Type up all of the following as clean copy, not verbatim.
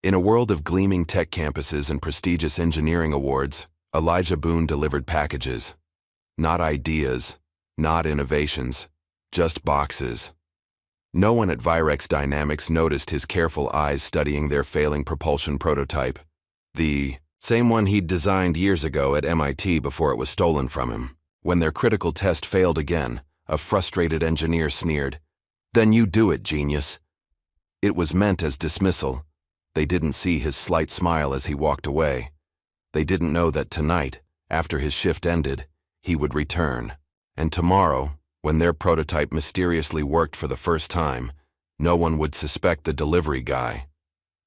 In a world of gleaming tech campuses and prestigious engineering awards, Elijah Boone delivered packages. Not ideas, not innovations, just boxes. No one at Virex Dynamics noticed his careful eyes studying their failing propulsion prototype. The same one he'd designed years ago at MIT before it was stolen from him. When their critical test failed again, a frustrated engineer sneered, "Then you do it, genius." It was meant as dismissal. They didn't see his slight smile as he walked away. They didn't know that tonight, after his shift ended, he would return. And tomorrow, when their prototype mysteriously worked for the first time, no one would suspect the delivery guy,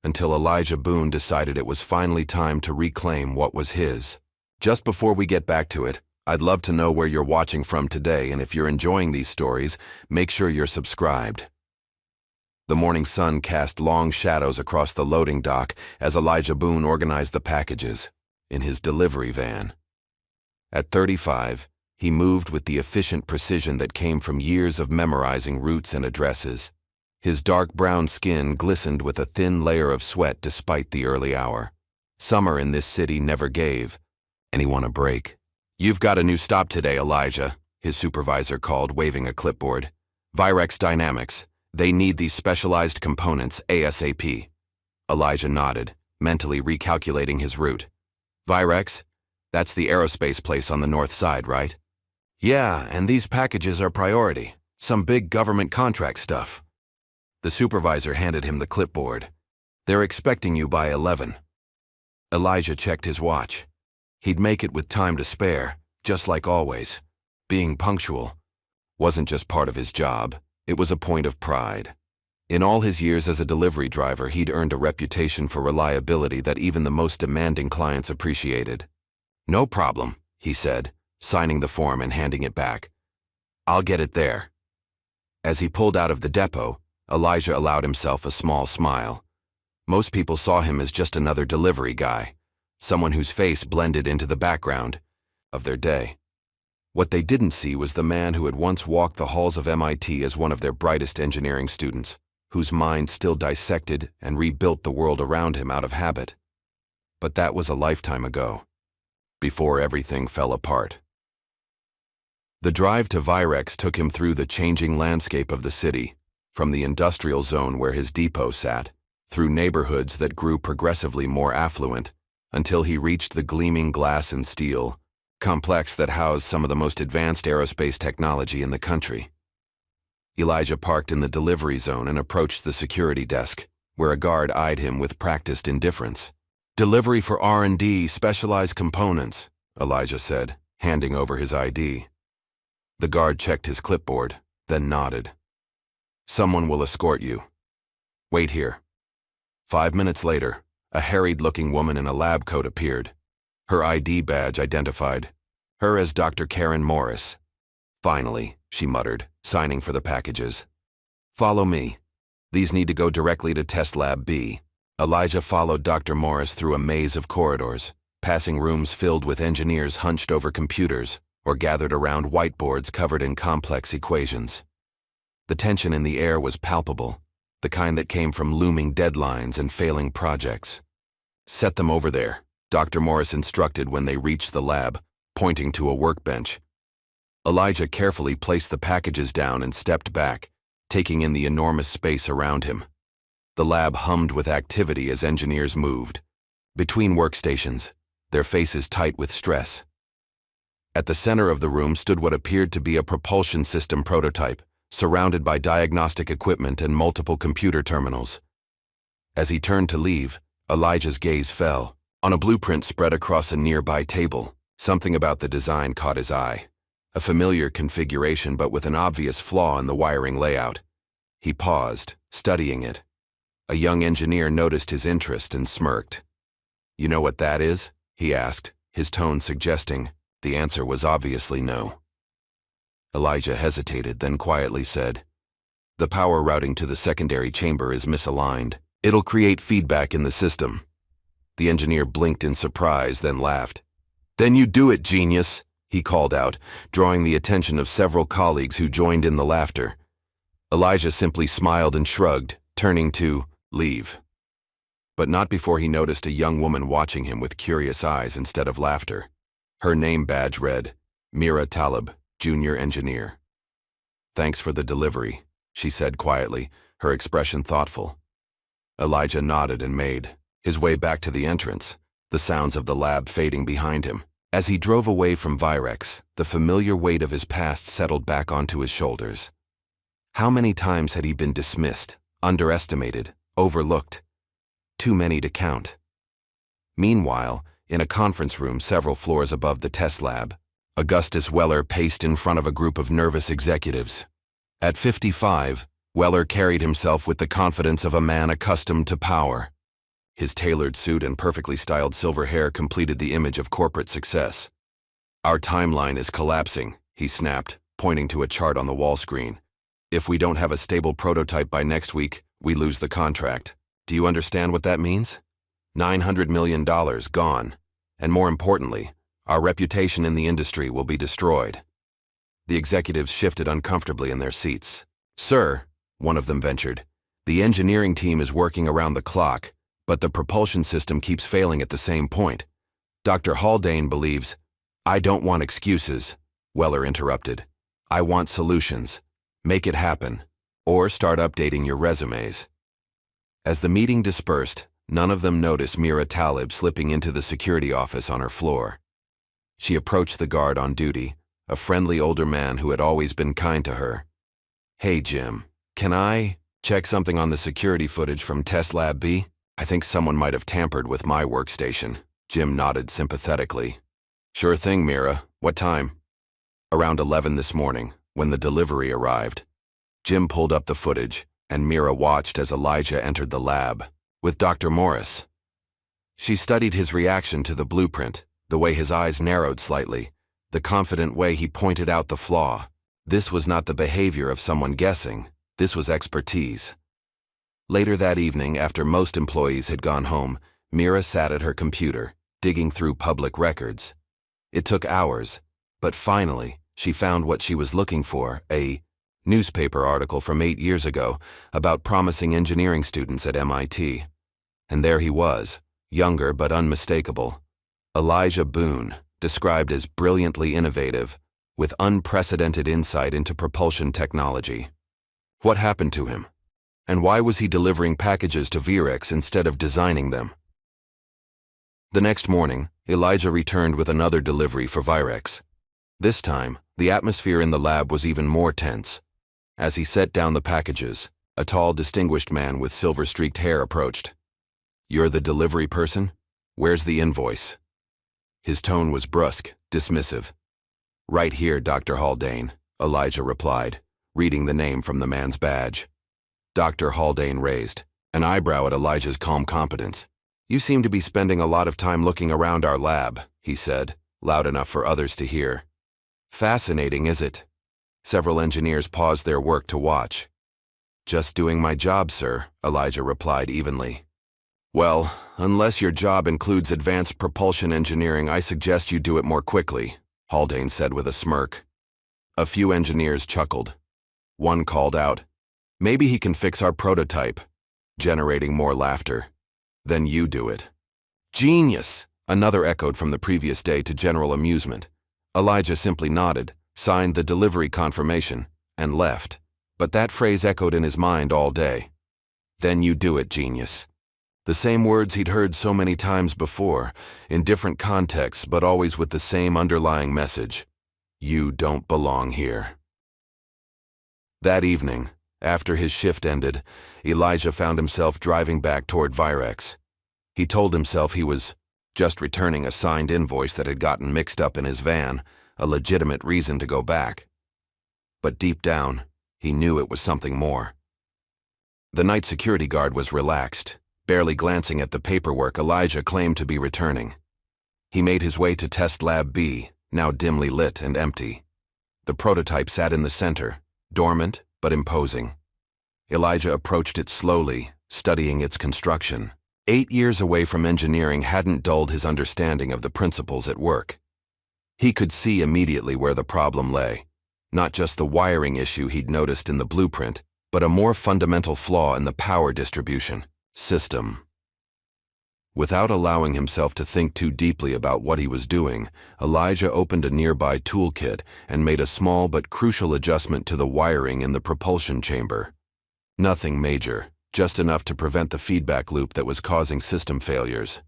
until Elijah Boone decided it was finally time to reclaim what was his. Just before we get back to it, I'd love to know where you're watching from today, and if you're enjoying these stories, make sure you're subscribed. The morning sun cast long shadows across the loading dock as Elijah Boone organized the packages in his delivery van. At 35, he moved with the efficient precision that came from years of memorizing routes and addresses. His dark brown skin glistened with a thin layer of sweat despite the early hour. Summer in this city never gave anyone a break. "You've got a new stop today, Elijah," his supervisor called, waving a clipboard. "Virex Dynamics. They need these specialized components ASAP." Elijah nodded, mentally recalculating his route. "Virex? That's the aerospace place on the north side, right?" "Yeah, and these packages are priority. Some big government contract stuff." The supervisor handed him the clipboard. "They're expecting you by 11. Elijah checked his watch. He'd make it with time to spare, just like always. Being punctual wasn't just part of his job. It was a point of pride. In all his years as a delivery driver, he'd earned a reputation for reliability that even the most demanding clients appreciated. "No problem," he said, signing the form and handing it back. "I'll get it there." As he pulled out of the depot, Elijah allowed himself a small smile. Most people saw him as just another delivery guy, someone whose face blended into the background of their day. What they didn't see was the man who had once walked the halls of MIT as one of their brightest engineering students, whose mind still dissected and rebuilt the world around him out of habit. But that was a lifetime ago, before everything fell apart. The drive to Virex took him through the changing landscape of the city, from the industrial zone where his depot sat, through neighborhoods that grew progressively more affluent, until he reached the gleaming glass and steel complex that housed some of the most advanced aerospace technology in the country. Elijah parked in the delivery zone and approached the security desk, where a guard eyed him with practiced indifference. "Delivery for R&D, specialized components," Elijah said, handing over his ID. The guard checked his clipboard, then nodded. "Someone will escort you. Wait here." 5 minutes later, a harried-looking woman in a lab coat appeared. Her ID badge identified her as Dr. Karen Morris. "Finally," she muttered, signing for the packages. "Follow me. These need to go directly to Test Lab B." Elijah followed Dr. Morris through a maze of corridors, passing rooms filled with engineers hunched over computers or gathered around whiteboards covered in complex equations. The tension in the air was palpable, the kind that came from looming deadlines and failing projects. "Set them over there," Dr. Morris instructed when they reached the lab, pointing to a workbench. Elijah carefully placed the packages down and stepped back, taking in the enormous space around him. The lab hummed with activity as engineers moved between workstations, their faces tight with stress. At the center of the room stood what appeared to be a propulsion system prototype, surrounded by diagnostic equipment and multiple computer terminals. As he turned to leave, Elijah's gaze fell on a blueprint spread across a nearby table. Something about the design caught his eye. A familiar configuration, but with an obvious flaw in the wiring layout. He paused, studying it. A young engineer noticed his interest and smirked. "You know what that is?" he asked, his tone suggesting the answer was obviously no. Elijah hesitated, then quietly said, "The power routing to the secondary chamber is misaligned. It'll create feedback in the system." The engineer blinked in surprise, then laughed. "Then you do it, genius," he called out, drawing the attention of several colleagues who joined in the laughter. Elijah simply smiled and shrugged, turning to leave. but not before he noticed a young woman watching him with curious eyes instead of laughter. Her name badge read, Mira Talib, Junior Engineer. "Thanks for the delivery," she said quietly, her expression thoughtful. Elijah nodded and made his way back to the entrance, the sounds of the lab fading behind him. As he drove away from Virex, the familiar weight of his past settled back onto his shoulders. How many times had he been dismissed, underestimated, overlooked? Too many to count. Meanwhile, in a conference room several floors above the test lab, Augustus Weller paced in front of a group of nervous executives. At 55, Weller carried himself with the confidence of a man accustomed to power. His tailored suit and perfectly styled silver hair completed the image of corporate success. "Our timeline is collapsing," he snapped, pointing to a chart on the wall screen. "If we don't have a stable prototype by next week, we lose the contract. Do you understand what that means? $900 million gone. And more importantly, our reputation in the industry will be destroyed." The executives shifted uncomfortably in their seats. "Sir," one of them ventured, "the engineering team is working around the clock, but the propulsion system keeps failing at the same point. Dr. Haldane believes—" "I don't want excuses," Weller interrupted. "I want solutions. Make it happen, or start updating your resumes." As the meeting dispersed, none of them noticed Mira Talib slipping into the security office on her floor. She approached the guard on duty, a friendly older man who had always been kind to her. "Hey, Jim, can I check something on the security footage from Test Lab B? I think someone might have tampered with my workstation." Jim nodded sympathetically. "Sure thing, Mira. What time?" "Around 11 this morning, when the delivery arrived." Jim pulled up the footage, and Mira watched as Elijah entered the lab, with Dr. Morris. She studied his reaction to the blueprint, the way his eyes narrowed slightly, the confident way he pointed out the flaw. This was not the behavior of someone guessing. This was expertise. Later that evening, after most employees had gone home, Mira sat at her computer, digging through public records. It took hours, but finally, she found what she was looking for, a newspaper article from 8 years ago about promising engineering students at MIT. And there he was, younger but unmistakable. Elijah Boone, described as brilliantly innovative, with unprecedented insight into propulsion technology. What happened to him? And why was he delivering packages to Virex instead of designing them? The next morning, Elijah returned with another delivery for Virex. This time, the atmosphere in the lab was even more tense. As he set down the packages, a tall, distinguished man with silver-streaked hair approached. "You're the delivery person? Where's the invoice?" His tone was brusque, dismissive. "Right here, Dr. Haldane," Elijah replied, reading the name from the man's badge. Dr. Haldane raised an eyebrow at Elijah's calm competence. "You seem to be spending a lot of time looking around our lab," he said, loud enough for others to hear. "Fascinating, is it?" Several engineers paused their work to watch. "Just doing my job, sir," Elijah replied evenly. "Well, unless your job includes advanced propulsion engineering, I suggest you do it more quickly," Haldane said with a smirk. A few engineers chuckled. One called out, "Maybe he can fix our prototype," generating more laughter. "Then you do it." "Genius!" another echoed from the previous day to general amusement. Elijah simply nodded, signed the delivery confirmation, and left. But that phrase echoed in his mind all day. "Then you do it, genius." The same words he'd heard so many times before, in different contexts but always with the same underlying message. You don't belong here. That evening, after his shift ended, Elijah found himself driving back toward Virex. He told himself he was just returning a signed invoice that had gotten mixed up in his van, a legitimate reason to go back. But deep down, he knew it was something more. The night security guard was relaxed, barely glancing at the paperwork Elijah claimed to be returning. He made his way to Test Lab B, now dimly lit and empty. The prototype sat in the center, dormant but imposing. Elijah approached it slowly, studying its construction. 8 years away from engineering hadn't dulled his understanding of the principles at work. He could see immediately where the problem lay, not just the wiring issue he'd noticed in the blueprint, but a more fundamental flaw in the power distribution system. Without allowing himself to think too deeply about what he was doing, Elijah opened a nearby toolkit and made a small but crucial adjustment to the wiring in the propulsion chamber. Nothing major, just enough to prevent the feedback loop that was causing system failures.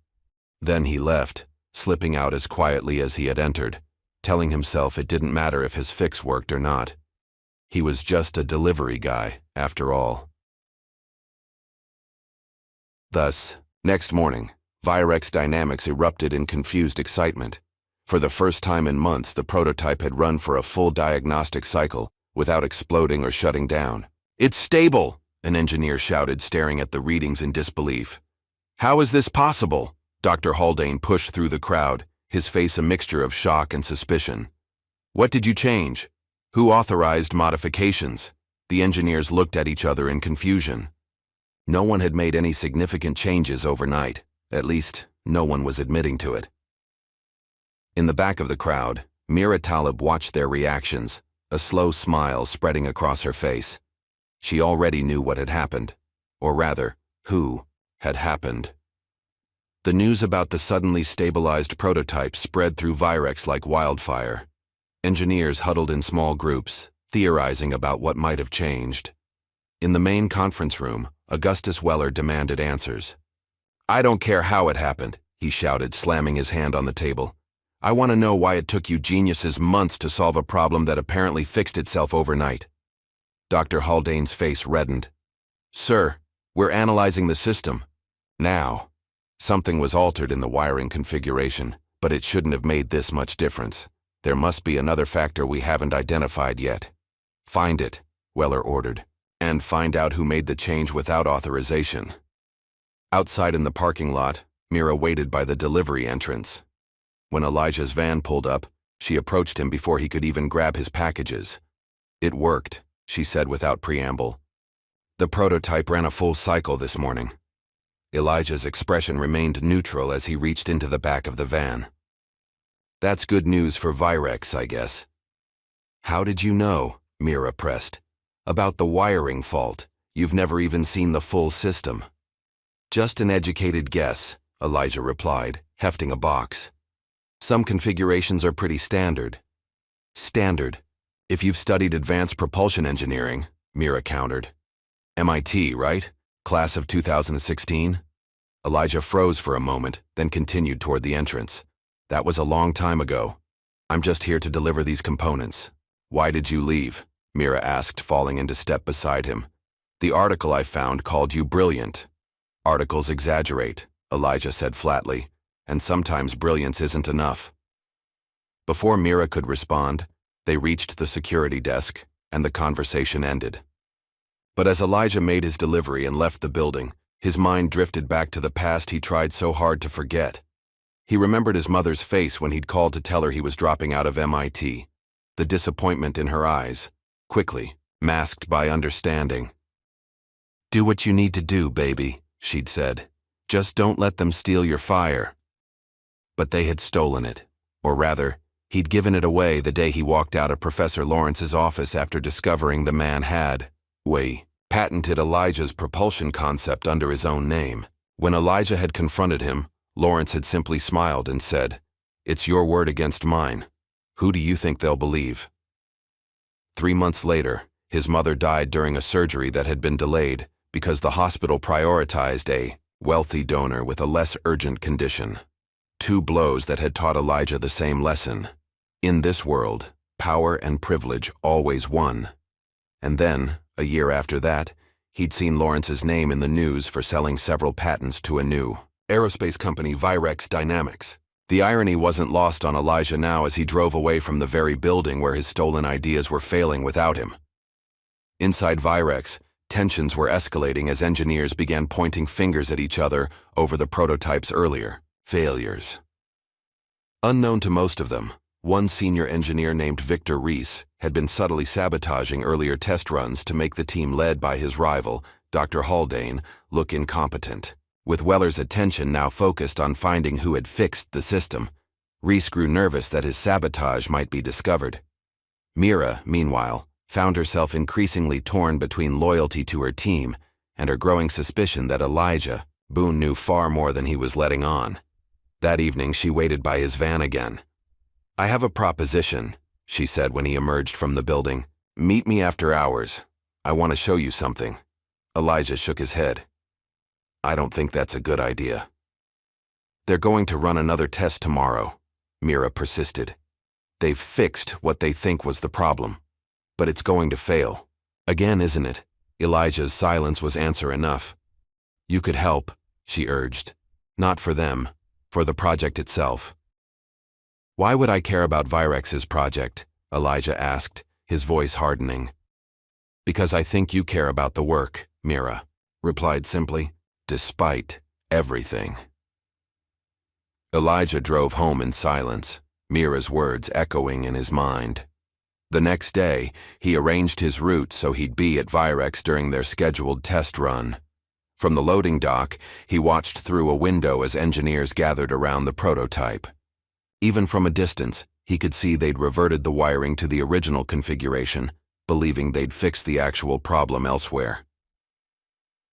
Then he left, slipping out as quietly as he had entered, telling himself it didn't matter if his fix worked or not. He was just a delivery guy, after all. Thus, next morning, Virex Dynamics erupted in confused excitement. For the first time in months, the prototype had run for a full diagnostic cycle without exploding or shutting down. "It's stable!" an engineer shouted, staring at the readings in disbelief. "How is this possible?" Dr. Haldane pushed through the crowd, his face a mixture of shock and suspicion. "What did you change? Who authorized modifications?" The engineers looked at each other in confusion. No one had made any significant changes overnight. At least, no one was admitting to it. In the back of the crowd, Mira Talib watched their reactions, a slow smile spreading across her face. She already knew what had happened, or rather, who had happened. The news about the suddenly stabilized prototype spread through Virex like wildfire. Engineers huddled in small groups, theorizing about what might have changed. In the main conference room, Augustus Weller demanded answers. "I don't care how it happened," he shouted, slamming his hand on the table. "I want to know why it took you geniuses months to solve a problem that apparently fixed itself overnight." Dr. Haldane's face reddened. "Sir, we're analyzing the system. Now." Something was altered in the wiring configuration, but it shouldn't have made this much difference. There must be another factor we haven't identified yet. "Find it," Weller ordered, "and find out who made the change without authorization." Outside in the parking lot, Mira waited by the delivery entrance. When Elijah's van pulled up, she approached him before he could even grab his packages. "It worked," she said without preamble. "The prototype ran a full cycle this morning." Elijah's expression remained neutral as he reached into the back of the van. "That's good news for Virex, I guess." "How did you know?" Mira pressed. "About the wiring fault. You've never even seen the full system." "Just an educated guess," Elijah replied, hefting a box. "Some configurations are pretty standard." "Standard? If you've studied advanced propulsion engineering," Mira countered. "MIT, right? Class of 2016? Elijah froze for a moment, then continued toward the entrance. "That was a long time ago. I'm just here to deliver these components." "Why did you leave?" Mira asked, falling into step beside him. "The article I found called you brilliant." "Articles exaggerate," Elijah said flatly, "and sometimes brilliance isn't enough." Before Mira could respond, they reached the security desk, and the conversation ended. But as Elijah made his delivery and left the building, his mind drifted back to the past he tried so hard to forget. He remembered his mother's face when he'd called to tell her he was dropping out of MIT, the disappointment in her eyes, quickly, masked by understanding. "Do what you need to do, baby," she'd said. "Just don't let them steal your fire." But they had stolen it, or rather, he'd given it away the day he walked out of Professor Lawrence's office after discovering the man had patented Elijah's propulsion concept under his own name. When Elijah had confronted him, Lawrence had simply smiled and said, "It's your word against mine. Who do you think they'll believe?" 3 months later, his mother died during a surgery that had been delayed because the hospital prioritized a wealthy donor with a less urgent condition. 2 blows that had taught Elijah the same lesson. In this world, power and privilege always won. And then, a year after that, he'd seen Lawrence's name in the news for selling several patents to a new aerospace company, Virex Dynamics. The irony wasn't lost on Elijah now as he drove away from the very building where his stolen ideas were failing without him. Inside Virex, tensions were escalating as engineers began pointing fingers at each other over the prototype's earlier failures. Unknown to most of them, one senior engineer named Victor Reese had been subtly sabotaging earlier test runs to make the team led by his rival, Dr. Haldane, look incompetent. With Weller's attention now focused on finding who had fixed the system, Reese grew nervous that his sabotage might be discovered. Mira, meanwhile, found herself increasingly torn between loyalty to her team and her growing suspicion that Elijah Boone knew far more than he was letting on. That evening, she waited by his van again. "I have a proposition," she said when he emerged from the building. "Meet me after hours. I want to show you something." Elijah shook his head. "I don't think that's a good idea." "They're going to run another test tomorrow," Mira persisted. "They've fixed what they think was the problem, but it's going to fail. Again, isn't it?" Elijah's silence was answer enough. "You could help," she urged. "Not for them, for the project itself." "Why would I care about Virex's project?" Elijah asked, his voice hardening. "Because I think you care about the work," Mira replied simply, "despite everything." Elijah drove home in silence, Mira's words echoing in his mind. The next day, he arranged his route so he'd be at Virex during their scheduled test run. From the loading dock, he watched through a window as engineers gathered around the prototype. Even from a distance, he could see they'd reverted the wiring to the original configuration, believing they'd fixed the actual problem elsewhere.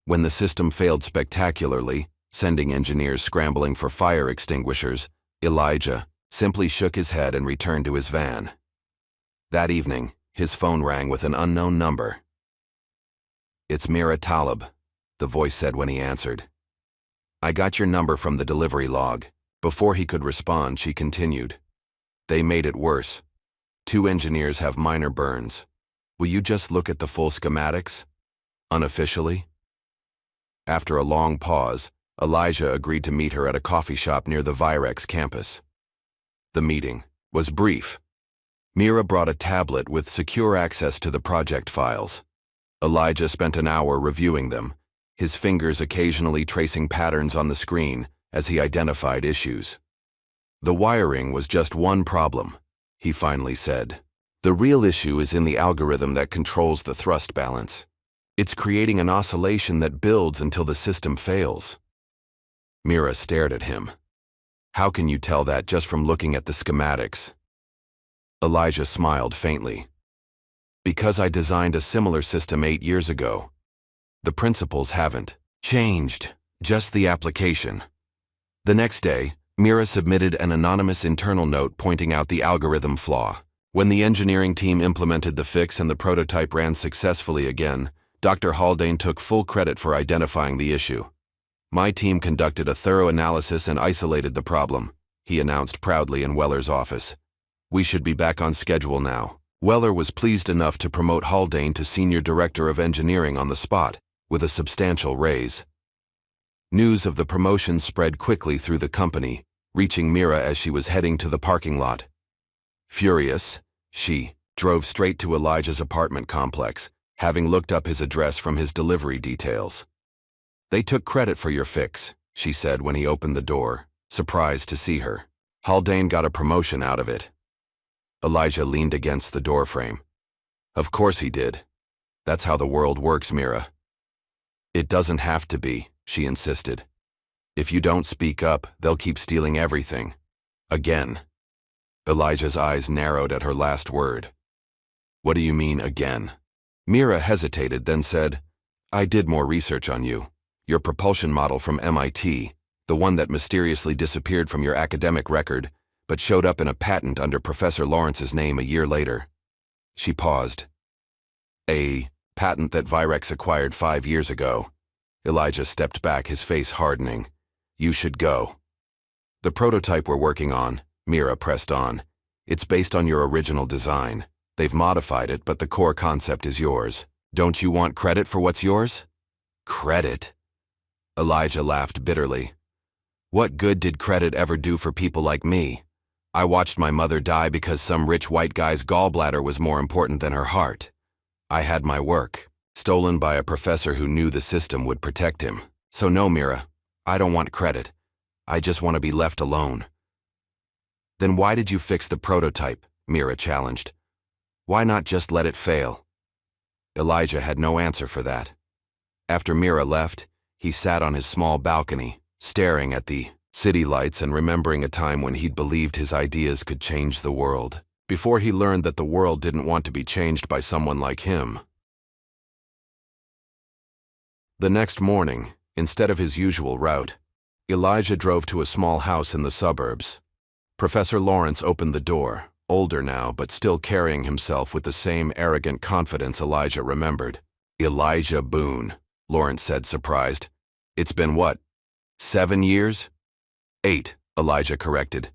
When the system failed spectacularly, sending engineers scrambling for fire extinguishers, Elijah simply shook his head and returned to his van. That evening, his phone rang with an unknown number. "It's Mira Talib," the voice said when he answered. "I got your number from the delivery log." Before he could respond, she continued. "They made it worse. 2 engineers have minor burns. Will you just look at the full schematics? Unofficially?" After a long pause, Elijah agreed to meet her at a coffee shop near the Virex campus. The meeting was brief. Mira brought a tablet with secure access to the project files. Elijah spent an hour reviewing them, his fingers occasionally tracing patterns on the screen as he identified issues. "The wiring was just one problem," he finally said. "The real issue is in the algorithm that controls the thrust balance. It's creating an oscillation that builds until the system fails." Mira stared at him. "How can you tell that just from looking at the schematics?" Elijah smiled faintly. "Because I designed a similar system 8 years ago. The principles haven't changed, just the application." The next day, Mira submitted an anonymous internal note pointing out the algorithm flaw. When the engineering team implemented the fix and the prototype ran successfully again, Dr. Haldane took full credit for identifying the issue. "My team conducted a thorough analysis and isolated the problem," he announced proudly in Weller's office. "We should be back on schedule now." Weller was pleased enough to promote Haldane to Senior Director of Engineering on the spot, with a substantial raise. News of the promotion spread quickly through the company, reaching Mira as she was heading to the parking lot. Furious, she drove straight to Elijah's apartment complex, having looked up his address from his delivery details. "They took credit for your fix," she said when he opened the door, surprised to see her. "Haldane got a promotion out of it." Elijah leaned against the doorframe. "Of course he did. That's how the world works, Mira." "It doesn't have to be," she insisted. "If you don't speak up, they'll keep stealing everything. Again." Elijah's eyes narrowed at her last word. "What do you mean, again?" Mira hesitated, then said, "I did more research on you. Your propulsion model from MIT, the one that mysteriously disappeared from your academic record, but showed up in a patent under Professor Lawrence's name a year later." She paused. "A patent that Virex acquired 5 years ago." Elijah stepped back, his face hardening. "You should go." "The prototype we're working on," Mira pressed on. "It's based on your original design. They've modified it, but the core concept is yours. Don't you want credit for what's yours?" "Credit?" Elijah laughed bitterly. "What good did credit ever do for people like me? I watched my mother die because some rich white guy's gallbladder was more important than her heart. I had my work stolen by a professor who knew the system would protect him. So no, Mira, I don't want credit. I just want to be left alone." "Then why did you fix the prototype?" Mira challenged. "Why not just let it fail?" Elijah had no answer for that. After Mira left, he sat on his small balcony, staring at the city lights and remembering a time when he'd believed his ideas could change the world, before he learned that the world didn't want to be changed by someone like him. The next morning, Instead of his usual route, Elijah drove to a small house in the suburbs. Professor Lawrence opened the door, older now but still carrying himself with the same arrogant confidence Elijah remembered. "Elijah Boone," Lawrence said, surprised. "It's been what, 7 years?" "8, Elijah corrected.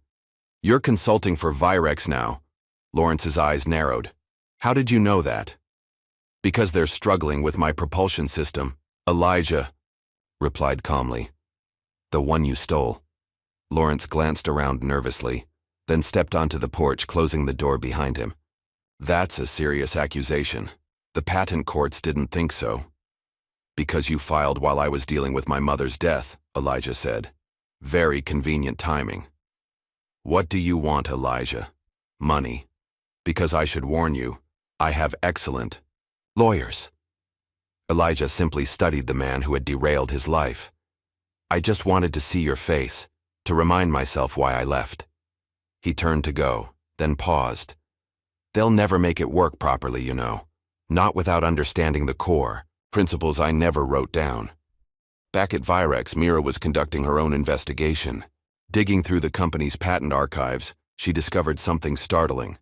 "You're consulting for Virex now." Lawrence's eyes narrowed. "How did you know that?" "Because they're struggling with my propulsion system," Elijah replied calmly. "The one you stole." Lawrence glanced around nervously, then stepped onto the porch, closing the door behind him. "That's a serious accusation. The patent courts didn't think so." "Because you filed while I was dealing with my mother's death," Elijah said. "Very convenient timing." "What do you want, Elijah?" "Money. Because I should warn you, I have excellent lawyers." Elijah simply studied the man who had derailed his life. "I just wanted to see your face, to remind myself why I left." He turned to go, then paused. "They'll never make it work properly, you know. Not without understanding the core, principles I never wrote down." Back at Virex, Mira was conducting her own investigation. Digging through the company's patent archives, she discovered something startling.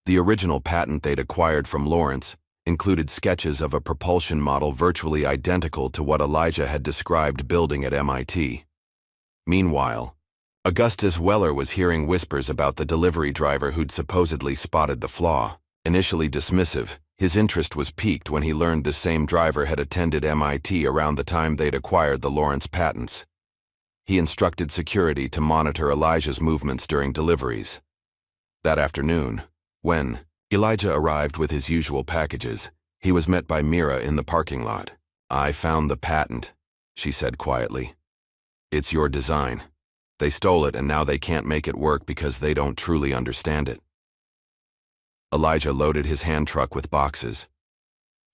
The original patent they'd acquired from Lawrence included sketches of a propulsion model virtually identical to what Elijah had described building at MIT. Meanwhile, Augustus Weller was hearing whispers about the delivery driver who'd supposedly spotted the flaw. Initially dismissive, his interest was piqued when he learned the same driver had attended MIT around the time they'd acquired the Lawrence patents. He instructed security to monitor Elijah's movements during deliveries. That afternoon, when Elijah arrived with his usual packages, he was met by Mira in the parking lot. "I found the patent," she said quietly. "It's your design. They stole it and now they can't make it work because they don't truly understand it." Elijah loaded his hand truck with boxes.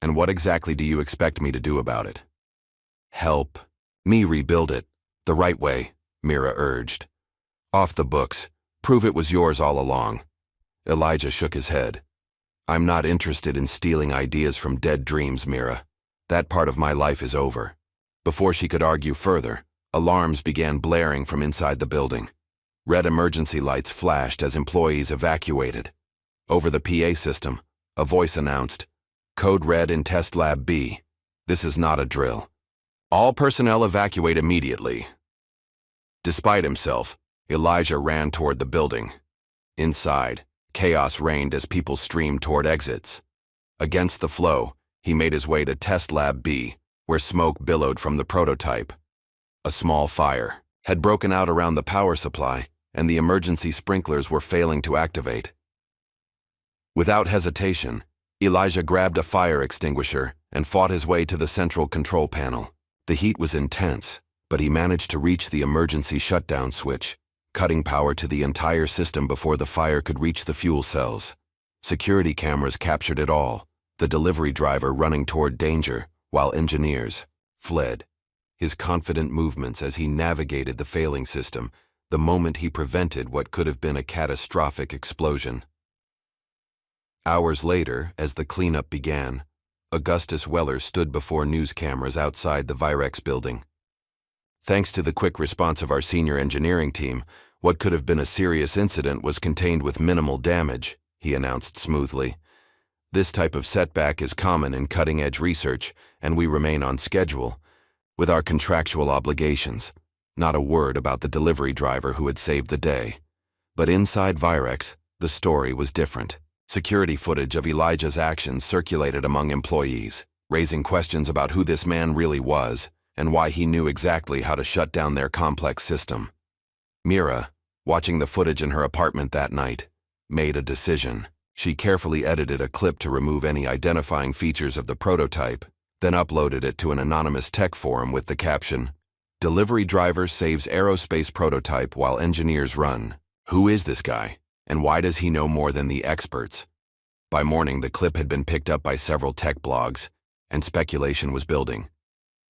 "And what exactly do you expect me to do about it?" "Help me rebuild it, the right way," Mira urged. "Off the books. Prove it was yours all along." Elijah shook his head. "I'm not interested in stealing ideas from dead dreams, Mira. That part of my life is over." Before she could argue further, alarms began blaring from inside the building. Red emergency lights flashed as employees evacuated. Over the PA system, a voice announced, "Code red in Test Lab B. This is not a drill. All personnel evacuate immediately." Despite himself, Elijah ran toward the building. Inside, chaos reigned as people streamed toward exits. Against the flow, he made his way to Test Lab B, where smoke billowed from the prototype. A small fire had broken out around the power supply, and the emergency sprinklers were failing to activate. Without hesitation, Elijah grabbed a fire extinguisher and fought his way to the central control panel. The heat was intense, but he managed to reach the emergency shutdown switch, cutting power to the entire system before the fire could reach the fuel cells. Security cameras captured it all, the delivery driver running toward danger, while engineers fled. His confident movements as he navigated the failing system, the moment he prevented what could have been a catastrophic explosion. Hours later, as the cleanup began, Augustus Weller stood before news cameras outside the Virex building. Thanks to the quick response of our senior engineering team, what could have been a serious incident was contained with minimal damage, he announced smoothly. This type of setback is common in cutting-edge research, and we remain on schedule, with our contractual obligations. Not a word about the delivery driver who had saved the day. But inside Virex, the story was different. Security footage of Elijah's actions circulated among employees, raising questions about who this man really was and why he knew exactly how to shut down their complex system. Mira, watching the footage in her apartment that night, made a decision. She carefully edited a clip to remove any identifying features of the prototype, then uploaded it to an anonymous tech forum with the caption, "Delivery driver saves aerospace prototype while engineers run. Who is this guy? And why does he know more than the experts?" By morning, the clip had been picked up by several tech blogs, and speculation was building.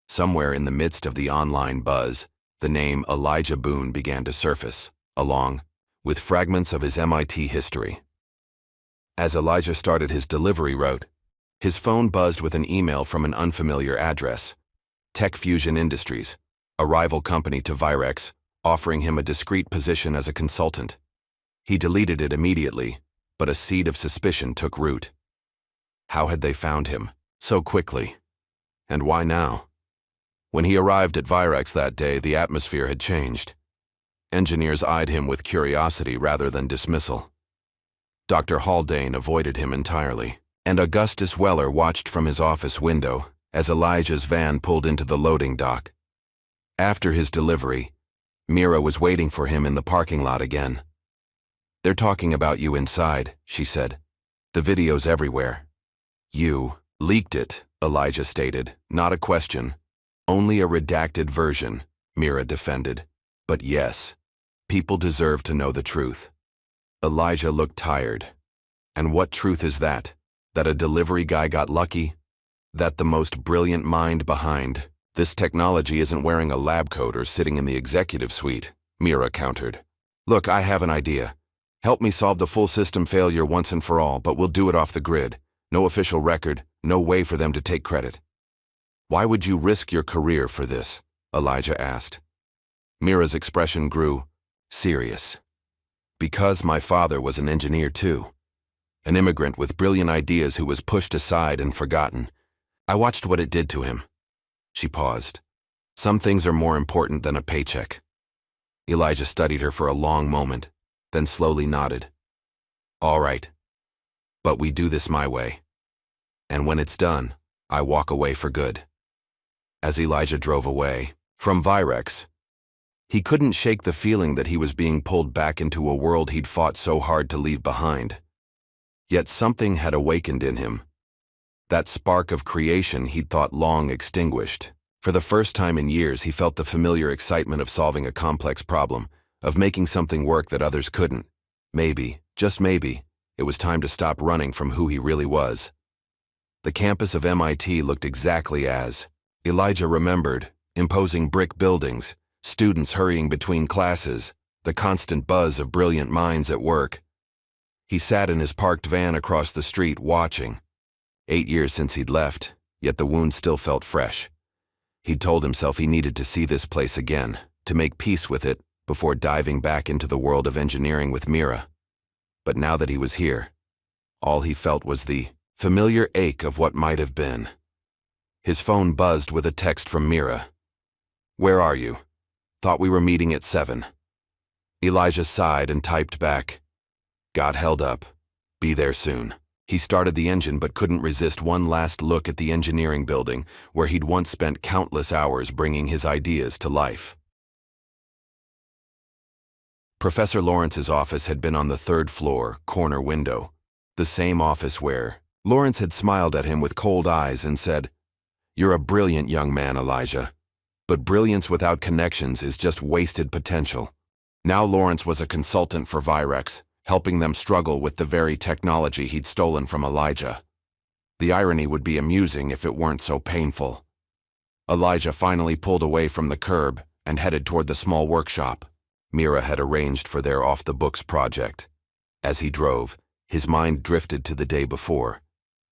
Somewhere in the midst of the online buzz, the name Elijah Boone began to surface, along with fragments of his MIT history. As Elijah started his delivery route, his phone buzzed with an email from an unfamiliar address. Tech Fusion Industries, a rival company to Virex, offering him a discreet position as a consultant. He deleted it immediately, but a seed of suspicion took root. How had they found him so quickly? And why now? When he arrived at Virex that day, the atmosphere had changed. Engineers eyed him with curiosity rather than dismissal. Dr. Haldane avoided him entirely, and Augustus Weller watched from his office window as Elijah's van pulled into the loading dock. After his delivery, Mira was waiting for him in the parking lot again. "They're talking about you inside," she said. "The video's everywhere." "You leaked it," Elijah stated, not a question. "Only a redacted version," Mira defended. "But yes, people deserve to know the truth." Elijah looked tired. "And what truth is that? That a delivery guy got lucky? That the most brilliant mind behind this technology isn't wearing a lab coat or sitting in the executive suite?" Mira countered. "Look, I have an idea. Help me solve the full system failure once and for all, but we'll do it off the grid. No official record, no way for them to take credit." "Why would you risk your career for this?" Elijah asked. Mira's expression grew serious. "Because my father was an engineer too. An immigrant with brilliant ideas who was pushed aside and forgotten. I watched what it did to him." She paused. "Some things are more important than a paycheck." Elijah studied her for a long moment, then slowly nodded. "All right. But we do this my way. And when it's done, I walk away for good." As Elijah drove away from Virex, he couldn't shake the feeling that he was being pulled back into a world he'd fought so hard to leave behind. Yet something had awakened in him. That spark of creation he'd thought long extinguished. For the first time in years, he felt the familiar excitement of solving a complex problem, of making something work that others couldn't. Maybe, just maybe, it was time to stop running from who he really was. The campus of MIT looked exactly as Elijah remembered: imposing brick buildings, students hurrying between classes, the constant buzz of brilliant minds at work. He sat in his parked van across the street watching. 8 years since he'd left, yet the wound still felt fresh. He'd told himself he needed to see this place again, to make peace with it before diving back into the world of engineering with Mira. But now that he was here, all he felt was the familiar ache of what might have been. His phone buzzed with a text from Mira. "Where are you? Thought we were meeting at 7. Elijah sighed and typed back, "Got held up. Be there soon." He started the engine but couldn't resist one last look at the engineering building where he'd once spent countless hours bringing his ideas to life. Professor Lawrence's office had been on the 3rd floor, corner window, the same office where Lawrence had smiled at him with cold eyes and said, "You're a brilliant young man, Elijah, but brilliance without connections is just wasted potential." Now Lawrence was a consultant for Virex, helping them struggle with the very technology he'd stolen from Elijah. The irony would be amusing if it weren't so painful. Elijah finally pulled away from the curb and headed toward the small workshop Mira had arranged for their off-the-books project. As he drove, his mind drifted to the day before,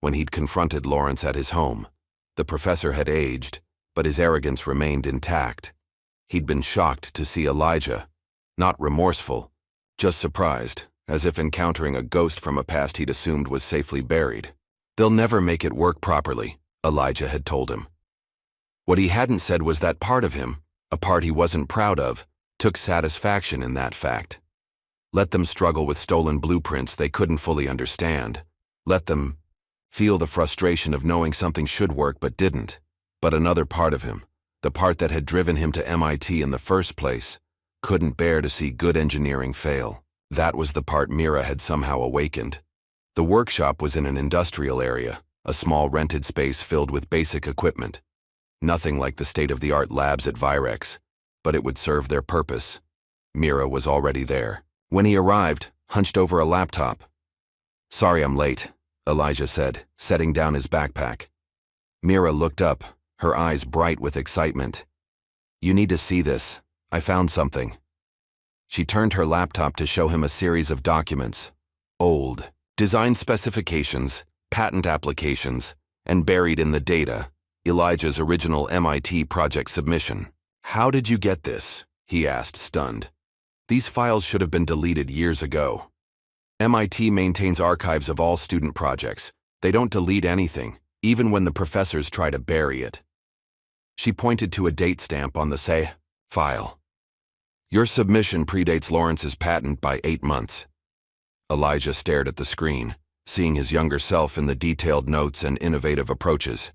when he'd confronted Lawrence at his home. The professor had aged, but his arrogance remained intact. He'd been shocked to see Elijah, not remorseful, just surprised, as if encountering a ghost from a past he'd assumed was safely buried. "They'll never make it work properly," Elijah had told him. What he hadn't said was that part of him, a part he wasn't proud of, took satisfaction in that fact. Let them struggle with stolen blueprints they couldn't fully understand. Let them feel the frustration of knowing something should work but didn't. But another part of him, the part that had driven him to MIT in the first place, couldn't bear to see good engineering fail. That was the part Mira had somehow awakened. The workshop was in an industrial area, a small rented space filled with basic equipment. Nothing like the state-of-the-art labs at Virex, but it would serve their purpose. Mira was already there. When he arrived, hunched over a laptop. "Sorry I'm late," Elijah said, setting down his backpack. Mira looked up, her eyes bright with excitement. "You need to see this. I found something." She turned her laptop to show him a series of documents. Old design specifications, patent applications, and buried in the data, Elijah's original MIT project submission. "How did you get this?" he asked, stunned. "These files should have been deleted years ago." MIT maintains archives of all student projects. They don't delete anything, even when the professors try to bury it. She pointed to a date stamp on the say file. "Your submission predates Lawrence's patent by 8 months. Elijah stared at the screen, seeing his younger self in the detailed notes and innovative approaches.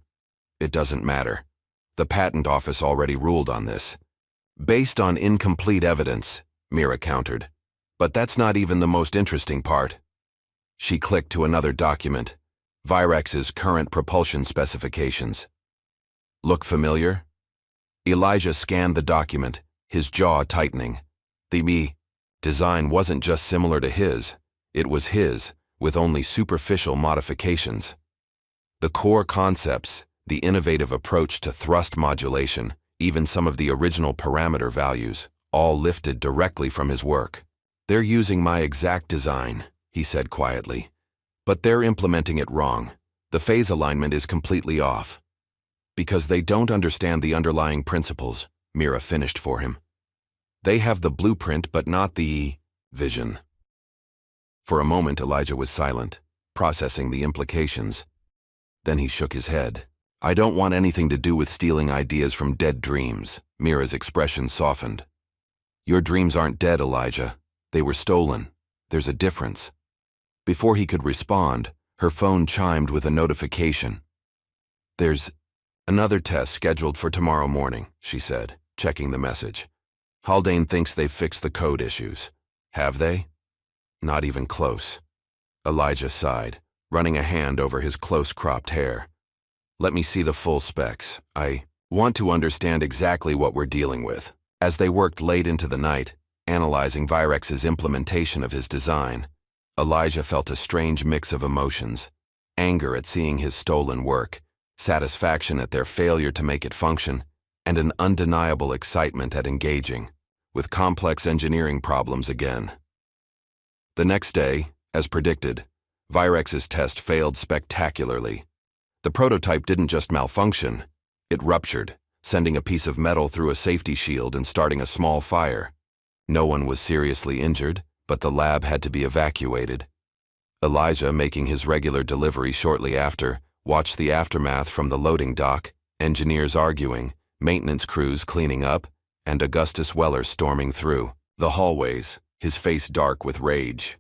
"It doesn't matter. The patent office already ruled on this." "Based on incomplete evidence," Mira countered. "But that's not even the most interesting part." She clicked to another document, Virex's current propulsion specifications. "Look familiar?" Elijah scanned the document, his jaw tightening. The design wasn't just similar to his, it was his, with only superficial modifications. The core concepts, the innovative approach to thrust modulation, even some of the original parameter values, all lifted directly from his work. "They're using my exact design," he said quietly. "But they're implementing it wrong. The phase alignment is completely off." "Because they don't understand the underlying principles," Mira finished for him. "They have the blueprint but not the vision." For a moment Elijah was silent, processing the implications. Then he shook his head. "I don't want anything to do with stealing ideas from dead dreams." Mira's expression softened. "Your dreams aren't dead, Elijah. They were stolen. There's a difference." Before he could respond, her phone chimed with a notification. "There's another test scheduled for tomorrow morning," she said, checking the message. "Haldane thinks they've fixed the code issues." "Have they?" "Not even close." Elijah sighed, running a hand over his close-cropped hair. "Let me see the full specs. I want to understand exactly what we're dealing with." As they worked late into the night, analyzing Virex's implementation of his design, Elijah felt a strange mix of emotions: anger at seeing his stolen work, satisfaction at their failure to make it function, and an undeniable excitement at engaging with complex engineering problems again. The next day, as predicted, Virex's test failed spectacularly. The prototype didn't just malfunction, it ruptured, sending a piece of metal through a safety shield and starting a small fire. No one was seriously injured, but the lab had to be evacuated. Elijah, making his regular delivery shortly after, watched the aftermath from the loading dock, engineers arguing, maintenance crews cleaning up, and Augustus Weller storming through the hallways, his face dark with rage.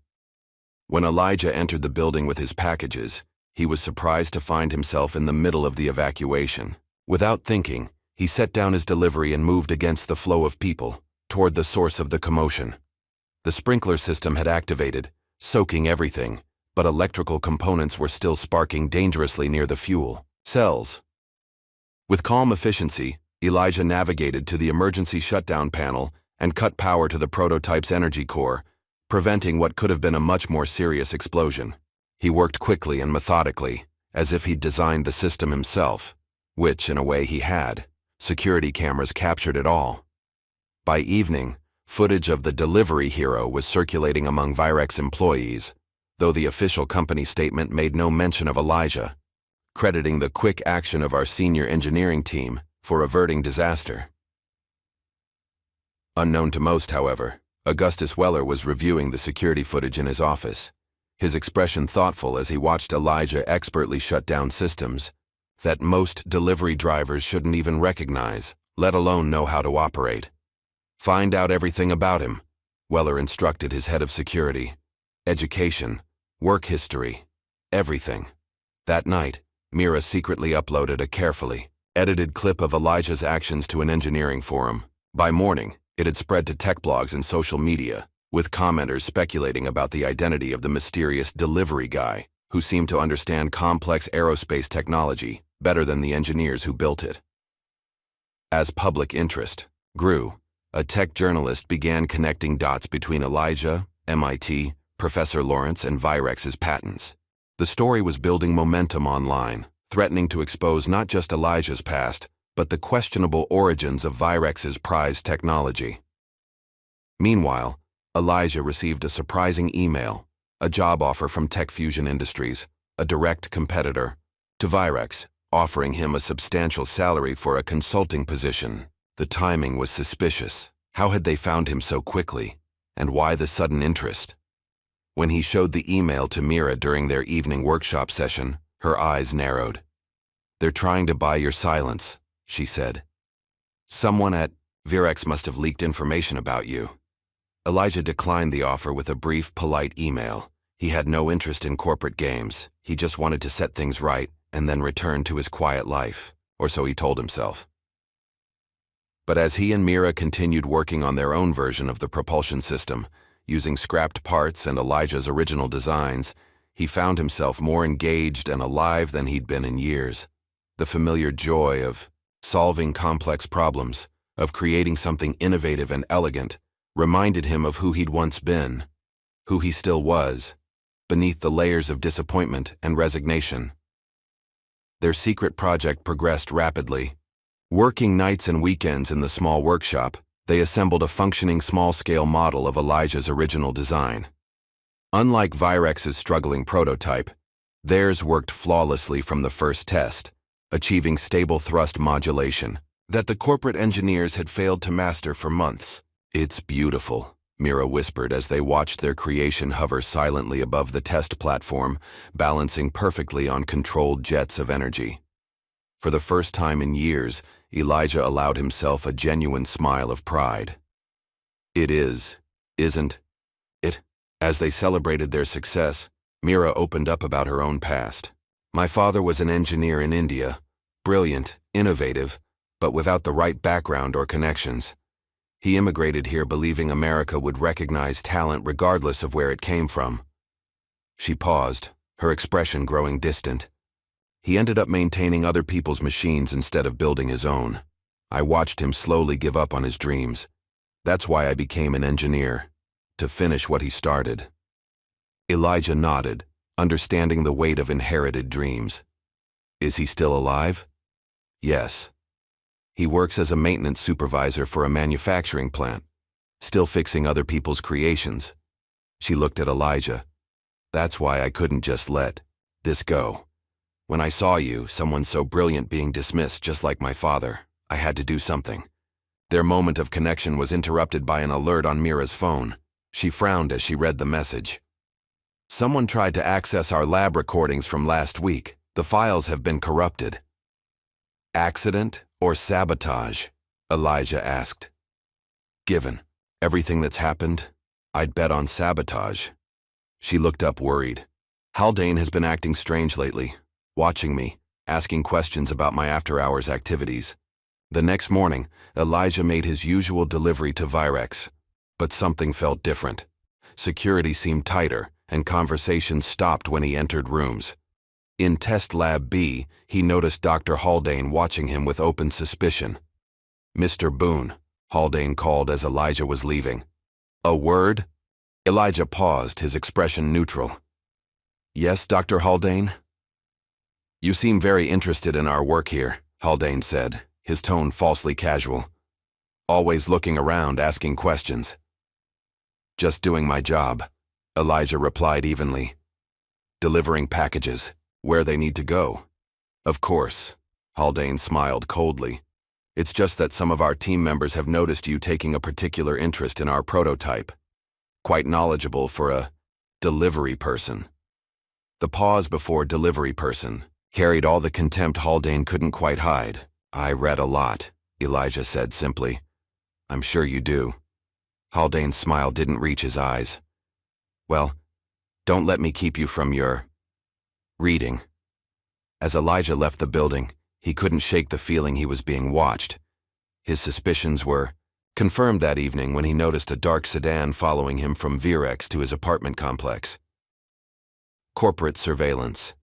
When Elijah entered the building with his packages, he was surprised to find himself in the middle of the evacuation. Without thinking, he set down his delivery and moved against the flow of people, toward the source of the commotion. The sprinkler system had activated, soaking everything, but electrical components were still sparking dangerously near the fuel cells. With calm efficiency, Elijah navigated to the emergency shutdown panel and cut power to the prototype's energy core, preventing what could have been a much more serious explosion. He worked quickly and methodically, as if he'd designed the system himself, which, in a way, he had. Security cameras captured it all. By evening, footage of the delivery hero was circulating among Virex employees, though the official company statement made no mention of Elijah, crediting the quick action of our senior engineering team for averting disaster. Unknown to most, however, Augustus Weller was reviewing the security footage in his office, his expression thoughtful as he watched Elijah expertly shut down systems that most delivery drivers shouldn't even recognize, let alone know how to operate. "Find out everything about him," Weller instructed his head of security. "Education, work history, everything." That night, Mira secretly uploaded a carefully edited clip of Elijah's actions to an engineering forum. By morning, it had spread to tech blogs and social media, with commenters speculating about the identity of the mysterious delivery guy, who seemed to understand complex aerospace technology better than the engineers who built it. As public interest grew, a tech journalist began connecting dots between Elijah, MIT, Professor Lawrence, and Virex's patents. The story was building momentum online, threatening to expose not just Elijah's past, but the questionable origins of Virex's prized technology. Meanwhile, Elijah received a surprising email, a job offer from Tech Fusion Industries, a direct competitor to Virex, offering him a substantial salary for a consulting position. The timing was suspicious. How had they found him so quickly? And why the sudden interest? When he showed the email to Mira during their evening workshop session, her eyes narrowed. "They're trying to buy your silence," she said. "Someone at Virex must have leaked information about you." Elijah declined the offer with a brief, polite email. He had no interest in corporate games. He just wanted to set things right and then return to his quiet life, or so he told himself. But as he and Mira continued working on their own version of the propulsion system, using scrapped parts and Elijah's original designs, he found himself more engaged and alive than he'd been in years. The familiar joy of solving complex problems, of creating something innovative and elegant, reminded him of who he'd once been, who he still was, beneath the layers of disappointment and resignation. Their secret project progressed rapidly. Working nights and weekends in the small workshop, they assembled a functioning small-scale model of Elijah's original design. Unlike Virex's struggling prototype, theirs worked flawlessly from the first test, achieving stable thrust modulation that the corporate engineers had failed to master for months. "It's beautiful," Mira whispered as they watched their creation hover silently above the test platform, balancing perfectly on controlled jets of energy. For the first time in years, Elijah allowed himself a genuine smile of pride. "It is, isn't it?" As they celebrated their success, Mira opened up about her own past. "My father was an engineer in India, brilliant, innovative, but without the right background or connections. He immigrated here believing America would recognize talent regardless of where it came from." She paused, her expression growing distant. "He ended up maintaining other people's machines instead of building his own. I watched him slowly give up on his dreams. That's why I became an engineer, to finish what he started." Elijah nodded, understanding the weight of inherited dreams. "Is he still alive?" "Yes. He works as a maintenance supervisor for a manufacturing plant, still fixing other people's creations." She looked at Elijah. "That's why I couldn't just let this go. When I saw you, someone so brilliant being dismissed just like my father, I had to do something." Their moment of connection was interrupted by an alert on Mira's phone. She frowned as she read the message. "Someone tried to access our lab recordings from last week. The files have been corrupted." "Accident or sabotage?" Elijah asked. "Given everything that's happened, I'd bet on sabotage." She looked up worried. "Haldane has been acting strange lately, watching me, asking questions about my after-hours activities." The next morning, Elijah made his usual delivery to Virex, but something felt different. Security seemed tighter, and conversations stopped when he entered rooms. In Test Lab B, he noticed Dr. Haldane watching him with open suspicion. "Mr. Boone," Haldane called as Elijah was leaving. "A word?" Elijah paused, his expression neutral. "Yes, Dr. Haldane?" "You seem very interested in our work here," Haldane said, his tone falsely casual. "Always looking around, asking questions." "Just doing my job," Elijah replied evenly. "Delivering packages, where they need to go." "Of course," Haldane smiled coldly. "It's just that some of our team members have noticed you taking a particular interest in our prototype. Quite knowledgeable for a delivery person." The pause before delivery person carried all the contempt Haldane couldn't quite hide. "I read a lot," Elijah said simply. "I'm sure you do." Haldane's smile didn't reach his eyes. "Well, don't let me keep you from your reading." As Elijah left the building, he couldn't shake the feeling he was being watched. His suspicions were confirmed that evening when he noticed a dark sedan following him from Virex to his apartment complex. Corporate surveillance.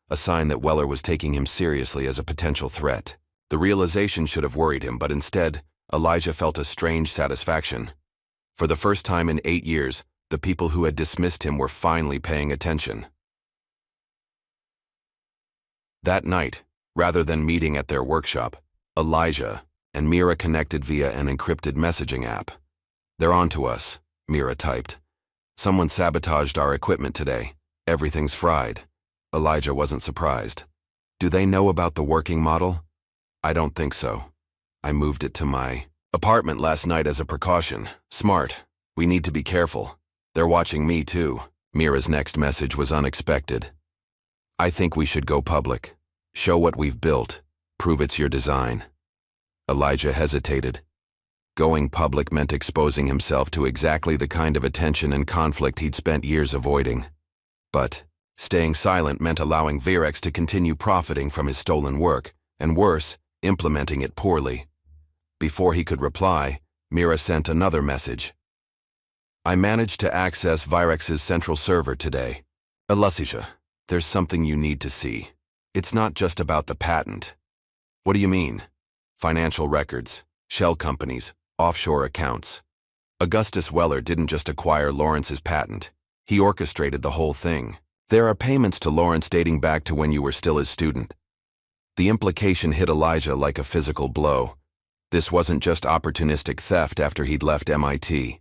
A sign that Weller was taking him seriously as a potential threat. The realization should have worried him, but instead, Elijah felt a strange satisfaction. For the first time in 8 years, the people who had dismissed him were finally paying attention. That night, rather than meeting at their workshop, Elijah and Mira connected via an encrypted messaging app. "They're on to us," Mira typed. "Someone sabotaged our equipment today. Everything's fried." Elijah wasn't surprised. Do they know about the working model? I don't think so. I moved it to my apartment last night as a precaution. Smart. We need to be careful. They're watching me too. Mira's next message was unexpected. I think we should go public. Show what we've built. Prove it's your design. Elijah hesitated. Going public meant exposing himself to exactly the kind of attention and conflict he'd spent years avoiding. But staying silent meant allowing Virex to continue profiting from his stolen work, and worse, implementing it poorly. Before he could reply, Mira sent another message. I managed to access Virex's central server today. Elijah, there's something you need to see. It's not just about the patent. What do you mean? Financial records, shell companies, offshore accounts. Augustus Weller didn't just acquire Lawrence's patent. He orchestrated the whole thing. There are payments to Lawrence dating back to when you were still his student. The implication hit Elijah like a physical blow. This wasn't just opportunistic theft after he'd left MIT.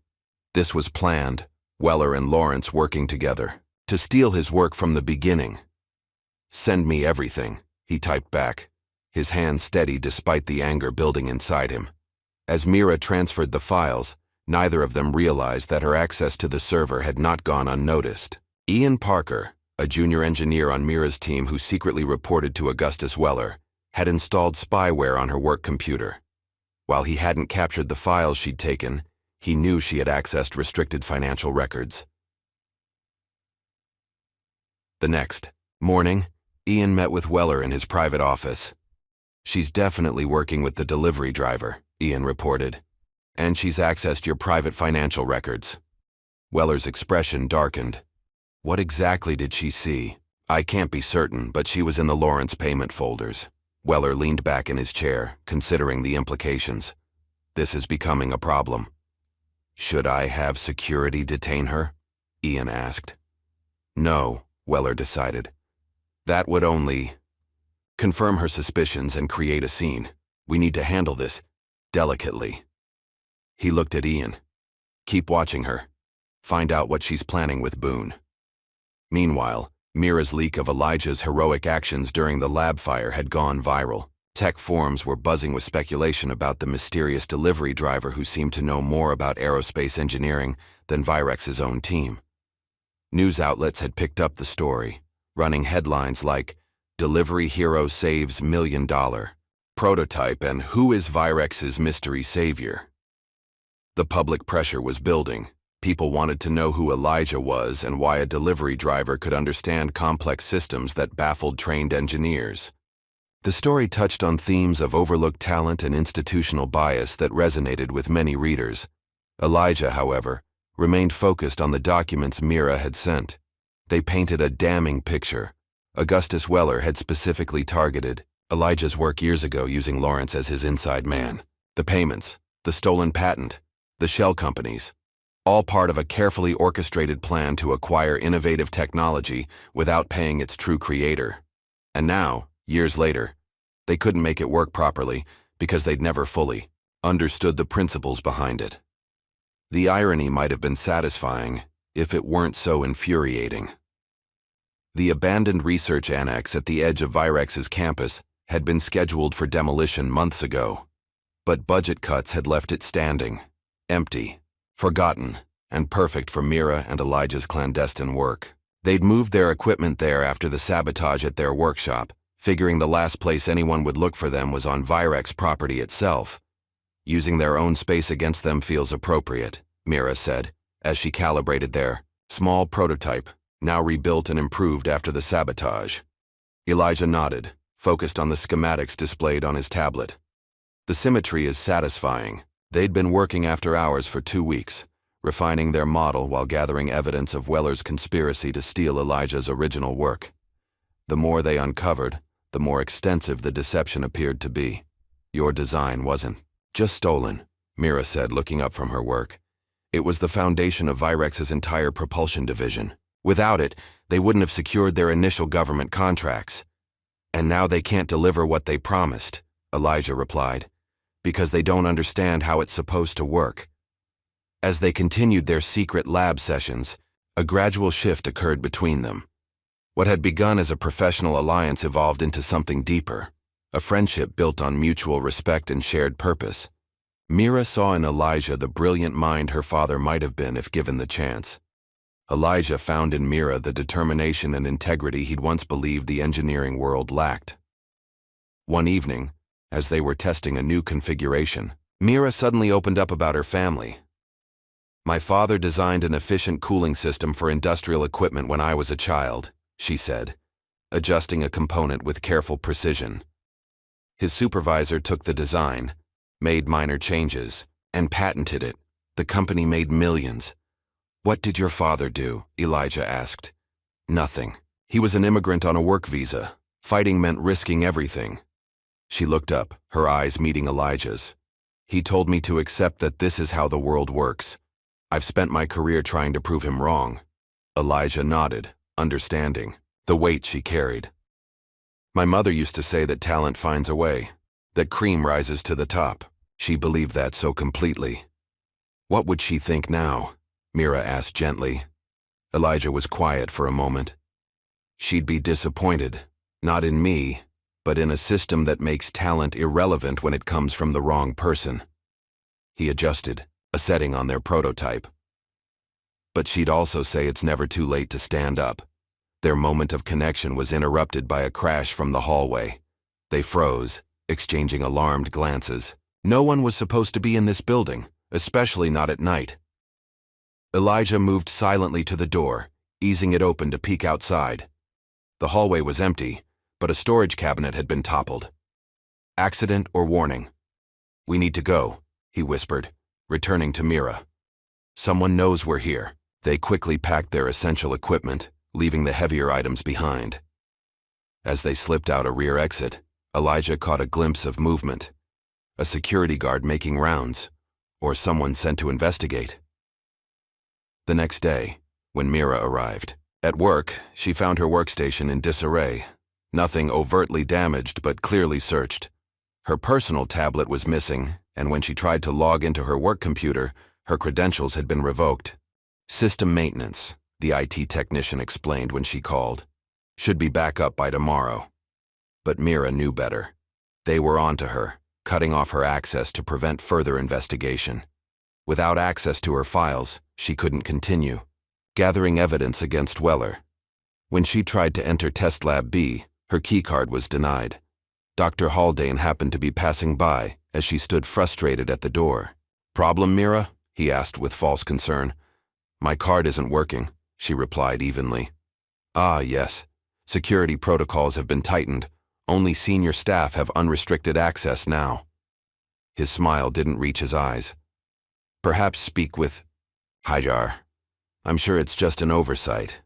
This was planned, Weller and Lawrence working together, to steal his work from the beginning. Send me everything, he typed back, his hand steady despite the anger building inside him. As Mira transferred the files, neither of them realized that her access to the server had not gone unnoticed. Ian Parker, a junior engineer on Mira's team who secretly reported to Augustus Weller, had installed spyware on her work computer. While he hadn't captured the files she'd taken, he knew she had accessed restricted financial records. The next morning, Ian met with Weller in his private office. She's definitely working with the delivery driver, Ian reported. And she's accessed your private financial records. Weller's expression darkened. What exactly did she see? I can't be certain, but she was in the Lawrence payment folders. Weller leaned back in his chair, considering the implications. This is becoming a problem. Should I have security detain her? Ian asked. No, Weller decided. That would only confirm her suspicions and create a scene. We need to handle this delicately. He looked at Ian. Keep watching her. Find out what she's planning with Boone. Meanwhile, Mira's leak of Elijah's heroic actions during the lab fire had gone viral. Tech forums were buzzing with speculation about the mysterious delivery driver who seemed to know more about aerospace engineering than Virex's own team. News outlets had picked up the story, running headlines like, Delivery Hero Saves $1 Million, Prototype and Who is Virex's Mystery Savior? The public pressure was building. People wanted to know who Elijah was and why a delivery driver could understand complex systems that baffled trained engineers. The story touched on themes of overlooked talent and institutional bias that resonated with many readers. Elijah, however, remained focused on the documents Mira had sent. They painted a damning picture. Augustus Weller had specifically targeted Elijah's work years ago using Lawrence as his inside man. The payments, the stolen patent, the shell companies, all part of a carefully orchestrated plan to acquire innovative technology without paying its true creator. And now, years later, they couldn't make it work properly because they'd never fully understood the principles behind it. The irony might have been satisfying if it weren't so infuriating. The abandoned research annex at the edge of Virex's campus had been scheduled for demolition months ago, but budget cuts had left it standing, empty, forgotten, and perfect for Mira and Elijah's clandestine work. They'd moved their equipment there after the sabotage at their workshop, figuring the last place anyone would look for them was on Virex property itself. Using their own space against them feels appropriate, Mira said, as she calibrated their small prototype, now rebuilt and improved after the sabotage. Elijah nodded, focused on the schematics displayed on his tablet. The symmetry is satisfying. They'd been working after hours for 2 weeks, refining their model while gathering evidence of Weller's conspiracy to steal Elijah's original work. The more they uncovered, the more extensive the deception appeared to be. Your design wasn't just stolen, Mira said, looking up from her work. It was the foundation of Virex's entire propulsion division. Without it, they wouldn't have secured their initial government contracts. And now they can't deliver what they promised, Elijah replied, because they don't understand how it's supposed to work. As they continued their secret lab sessions, a gradual shift occurred between them. What had begun as a professional alliance evolved into something deeper, a friendship built on mutual respect and shared purpose. Mira saw in Elijah the brilliant mind her father might have been if given the chance. Elijah found in Mira the determination and integrity he'd once believed the engineering world lacked. One evening, as they were testing a new configuration, Mira suddenly opened up about her family. "My father designed an efficient cooling system for industrial equipment when I was a child," she said, adjusting a component with careful precision. His supervisor took the design, made minor changes, and patented it. The company made millions. "What did your father do?" Elijah asked. "Nothing. He was an immigrant on a work visa. Fighting meant risking everything." She looked up, her eyes meeting Elijah's. "He told me to accept that this is how the world works. I've spent my career trying to prove him wrong." Elijah nodded, understanding the weight she carried. "My mother used to say that talent finds a way, that cream rises to the top." She believed that so completely. "What would she think now?" Mira asked gently. Elijah was quiet for a moment. "She'd be disappointed, not in me, but in a system that makes talent irrelevant when it comes from the wrong person." He adjusted, a setting on their prototype. "But she'd also say it's never too late to stand up." Their moment of connection was interrupted by a crash from the hallway. They froze, exchanging alarmed glances. No one was supposed to be in this building, especially not at night. Elijah moved silently to the door, easing it open to peek outside. The hallway was empty, but a storage cabinet had been toppled. "Accident or warning?" "We need to go," he whispered, returning to Mira. "Someone knows we're here." They quickly packed their essential equipment, leaving the heavier items behind. As they slipped out a rear exit, Elijah caught a glimpse of movement. A security guard making rounds, or someone sent to investigate. The next day, when Mira arrived, at work, she found her workstation in disarray. Nothing overtly damaged, but clearly searched. Her personal tablet was missing, and when she tried to log into her work computer, her credentials had been revoked. "System maintenance," the IT technician explained when she called. "Should be back up by tomorrow." But Mira knew better. They were on to her, cutting off her access to prevent further investigation. Without access to her files, she couldn't continue, gathering evidence against Weller. When she tried to enter Test Lab B, her keycard was denied. Dr. Haldane happened to be passing by as she stood frustrated at the door. "Problem, Mira?" he asked with false concern. "My card isn't working," she replied evenly. "Ah, yes. Security protocols have been tightened. Only senior staff have unrestricted access now." His smile didn't reach his eyes. "Perhaps speak with Hajar. I'm sure it's just an oversight."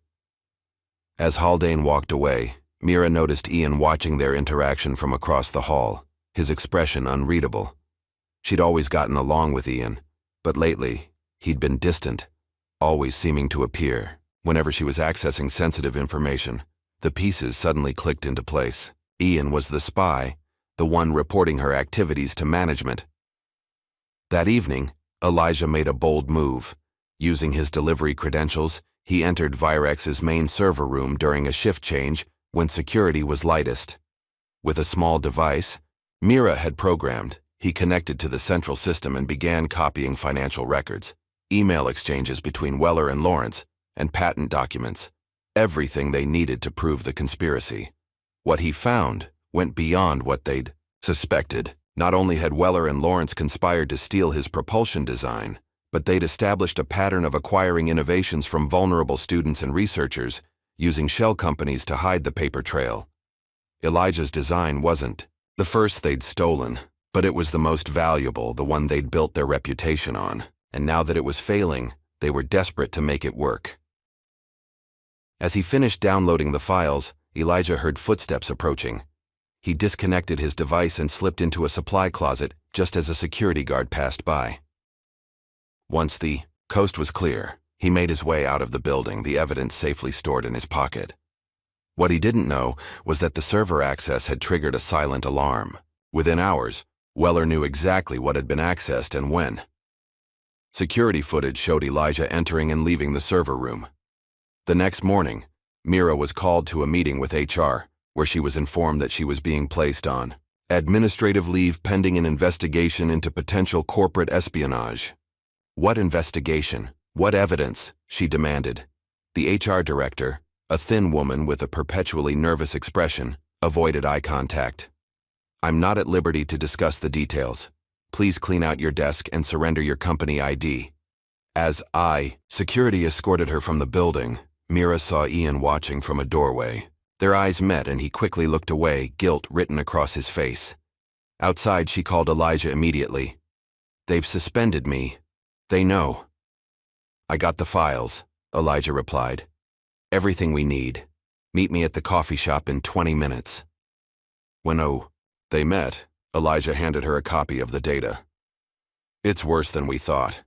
As Haldane walked away, Mira noticed Ian watching their interaction from across the hall, his expression unreadable. She'd always gotten along with Ian, but lately, he'd been distant, always seeming to appear. Whenever she was accessing sensitive information, the pieces suddenly clicked into place. Ian was the spy, the one reporting her activities to management. That evening, Elijah made a bold move. Using his delivery credentials, he entered Virex's main server room during a shift change when security was lightest. With a small device Mira had programmed, he connected to the central system and began copying financial records, email exchanges between Weller and Lawrence, and patent documents, everything they needed to prove the conspiracy. What he found went beyond what they'd suspected. Not only had Weller and Lawrence conspired to steal his propulsion design, but they'd established a pattern of acquiring innovations from vulnerable students and researchers, using shell companies to hide the paper trail. Elijah's design wasn't the first they'd stolen, but it was the most valuable, the one they'd built their reputation on, and now that it was failing, they were desperate to make it work. As he finished downloading the files, Elijah heard footsteps approaching. He disconnected his device and slipped into a supply closet just as a security guard passed by. Once the coast was clear, he made his way out of the building, the evidence safely stored in his pocket. What he didn't know was that the server access had triggered a silent alarm. Within hours, Weller knew exactly what had been accessed and when. Security footage showed Elijah entering and leaving the server room. The next morning, Mira was called to a meeting with HR, where she was informed that she was being placed on administrative leave pending an investigation into potential corporate espionage. What investigation? What evidence? She demanded. The HR director, a thin woman with a perpetually nervous expression, avoided eye contact. I'm not at liberty to discuss the details. Please clean out your desk and surrender your company ID. As security escorted her from the building, Mira saw Ian watching from a doorway. Their eyes met and he quickly looked away, guilt written across his face. Outside, she called Elijah immediately. They've suspended me. They know. I got the files, Elijah replied. Everything we need. Meet me at the coffee shop in 20 minutes. When they met, Elijah handed her a copy of the data. It's worse than we thought.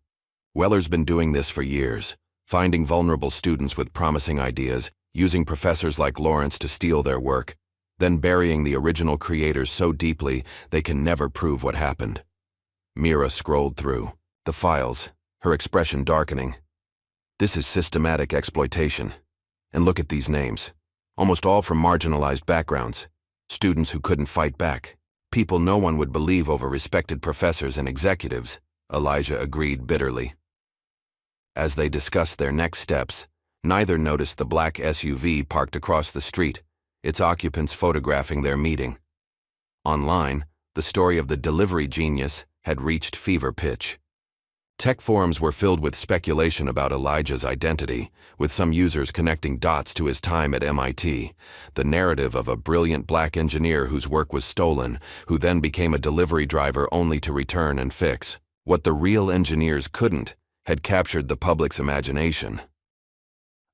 Weller's been doing this for years, finding vulnerable students with promising ideas, using professors like Lawrence to steal their work, then burying the original creators so deeply they can never prove what happened. Mira scrolled through the files, her expression darkening. This is systematic exploitation. And look at these names. Almost all from marginalized backgrounds. Students who couldn't fight back. People no one would believe over respected professors and executives, Elijah agreed bitterly. As they discussed their next steps, neither noticed the black SUV parked across the street, its occupants photographing their meeting. Online, the story of the delivery genius had reached fever pitch. Tech forums were filled with speculation about Elijah's identity, with some users connecting dots to his time at MIT, the narrative of a brilliant black engineer whose work was stolen, who then became a delivery driver only to return and fix what the real engineers couldn't, had captured the public's imagination.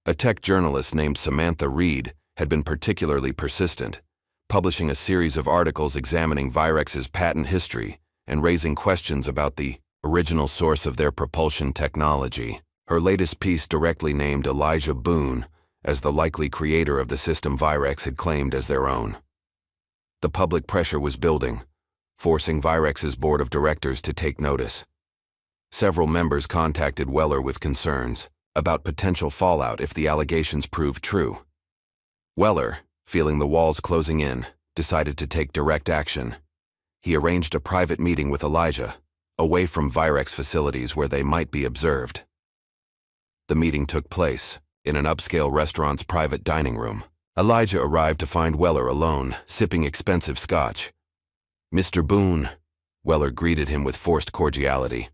A tech journalist named Samantha Reed had been particularly persistent, publishing a series of articles examining Virex's patent history and raising questions about the original source of their propulsion technology. Her latest piece directly named Elijah Boone as the likely creator of the system Virex had claimed as their own. The public pressure was building, forcing Virex's board of directors to take notice. Several members contacted Weller with concerns about potential fallout if the allegations proved true. Weller, feeling the walls closing in, decided to take direct action. He arranged a private meeting with Elijah, away from Virex facilities where they might be observed. The meeting took place in an upscale restaurant's private dining room. Elijah arrived to find Weller alone, sipping expensive scotch. "Mr. Boone," Weller greeted him with forced cordiality.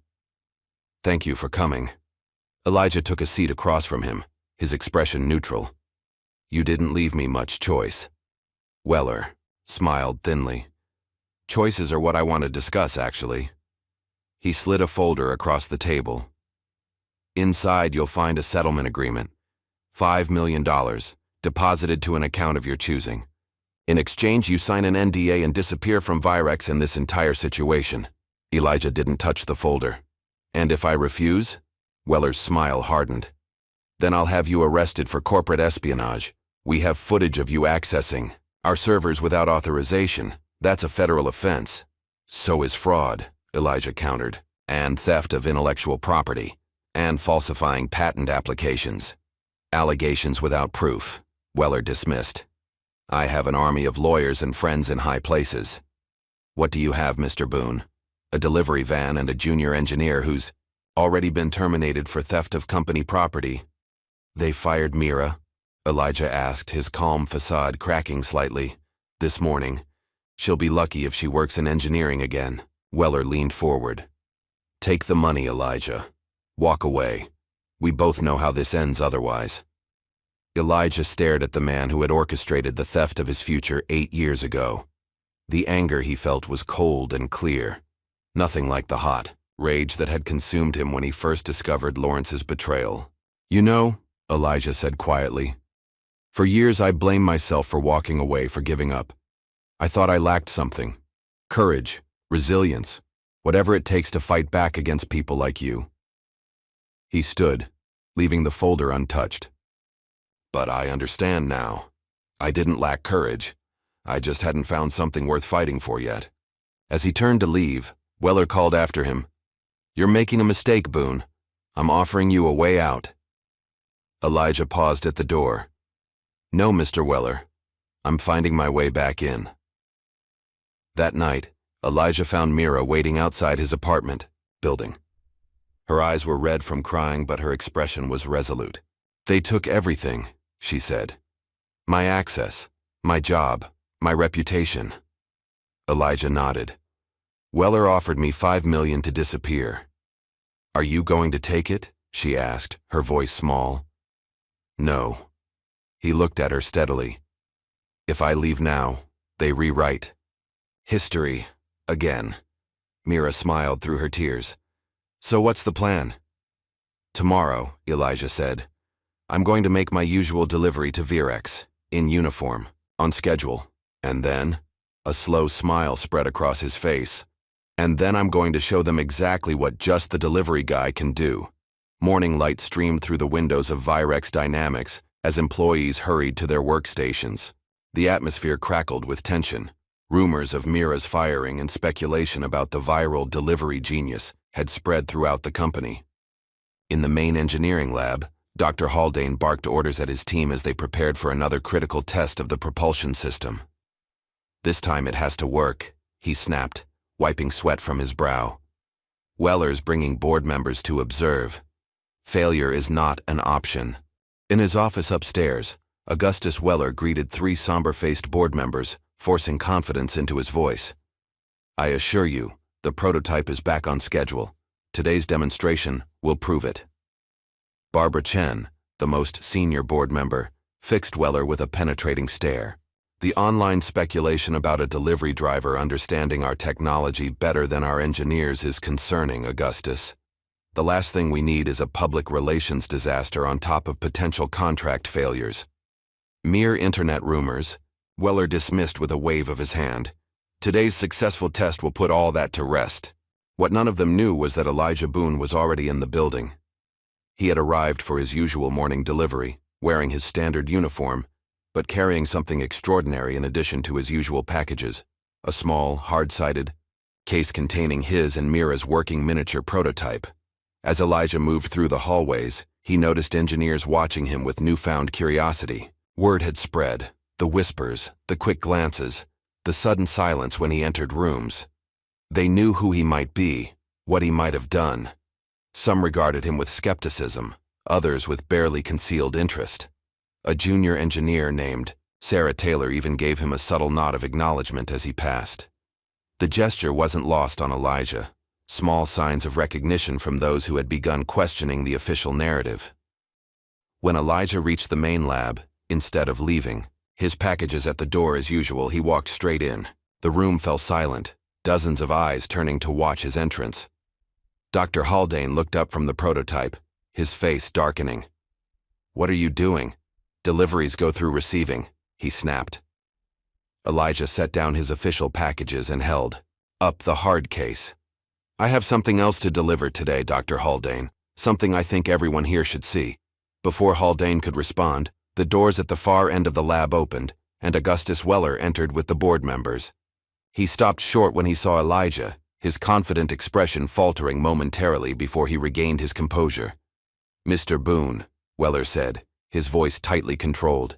"Thank you for coming." Elijah took a seat across from him, his expression neutral. "You didn't leave me much choice." Weller smiled thinly. "Choices are what I want to discuss, actually." He slid a folder across the table. Inside, you'll find a settlement agreement. $5 million, deposited to an account of your choosing. In exchange, you sign an NDA and disappear from Virex in this entire situation. Elijah didn't touch the folder. "And if I refuse?" Weller's smile hardened. "Then I'll have you arrested for corporate espionage. We have footage of you accessing our servers without authorization. That's a federal offense." "So is fraud," Elijah countered, "and theft of intellectual property, and falsifying patent applications. Allegations without proof," Weller dismissed. "I have an army of lawyers and friends in high places." "What do you have, Mr. Boone?" "A delivery van and a junior engineer who's already been terminated for theft of company property." "They fired Mira?" Elijah asked, his calm facade cracking slightly. "This morning. She'll be lucky if she works in engineering again." Weller leaned forward. "Take the money, Elijah. Walk away. We both know how this ends otherwise." Elijah stared at the man who had orchestrated the theft of his future 8 years ago. The anger he felt was cold and clear, nothing like the hot rage that had consumed him when he first discovered Lawrence's betrayal. "You know," Elijah said quietly, "for years I blamed myself for walking away, for giving up. I thought I lacked something. Courage, resilience, whatever it takes to fight back against people like you." He stood, leaving the folder untouched. "But I understand now. I didn't lack courage. I just hadn't found something worth fighting for yet." As he turned to leave, Weller called after him, "You're making a mistake, Boone. I'm offering you a way out." Elijah paused at the door. No, Mr. Weller. I'm finding my way back in. That night, Elijah found Mira waiting outside his apartment building. Her eyes were red from crying, but her expression was resolute. They took everything, she said. My access, my job, my reputation. Elijah nodded. Weller offered me $5 million to disappear. Are you going to take it? She asked, her voice small. No. He looked at her steadily. If I leave now, they rewrite history again. Mira smiled through her tears. So what's the plan? Tomorrow, Elijah said. I'm going to make my usual delivery to Virex, in uniform, on schedule. And then, a slow smile spread across his face. And then I'm going to show them exactly what just the delivery guy can do. Morning light streamed through the windows of Virex Dynamics as employees hurried to their workstations. The atmosphere crackled with tension. Rumors of Mira's firing and speculation about the viral delivery genius had spread throughout the company. In the main engineering lab, Dr. Haldane barked orders at his team as they prepared for another critical test of the propulsion system. This time it has to work, he snapped, wiping sweat from his brow. Weller's bringing board members to observe. Failure is not an option. In his office upstairs, Augustus Weller greeted 3 somber-faced board members, forcing confidence into his voice. I assure you, the prototype is back on schedule. Today's demonstration will prove it. Barbara Chen, the most senior board member, fixed Weller with a penetrating stare. The online speculation about a delivery driver understanding our technology better than our engineers is concerning, Augustus. The last thing we need is a public relations disaster on top of potential contract failures. Mere internet rumors, Weller dismissed with a wave of his hand. Today's successful test will put all that to rest. What none of them knew was that Elijah Boone was already in the building. He had arrived for his usual morning delivery, wearing his standard uniform, but carrying something extraordinary in addition to his usual packages, a small, hard-sided case containing his and Mira's working miniature prototype. As Elijah moved through the hallways, he noticed engineers watching him with newfound curiosity. Word had spread, the whispers, the quick glances, the sudden silence when he entered rooms. They knew who he might be, what he might have done. Some regarded him with skepticism, others with barely concealed interest. A junior engineer named Sarah Taylor even gave him a subtle nod of acknowledgement as he passed. The gesture wasn't lost on Elijah, small signs of recognition from those who had begun questioning the official narrative. When Elijah reached the main lab, instead of leaving, his packages at the door as usual, he walked straight in. The room fell silent, dozens of eyes turning to watch his entrance. Dr. Haldane looked up from the prototype, his face darkening. What are you doing? Deliveries go through receiving, he snapped. Elijah set down his official packages and held up the hard case. I have something else to deliver today, Dr. Haldane, something I think everyone here should see. Before Haldane could respond, the doors at the far end of the lab opened, and Augustus Weller entered with the board members. He stopped short when he saw Elijah, his confident expression faltering momentarily before he regained his composure. Mr. Boone, Weller said, his voice tightly controlled.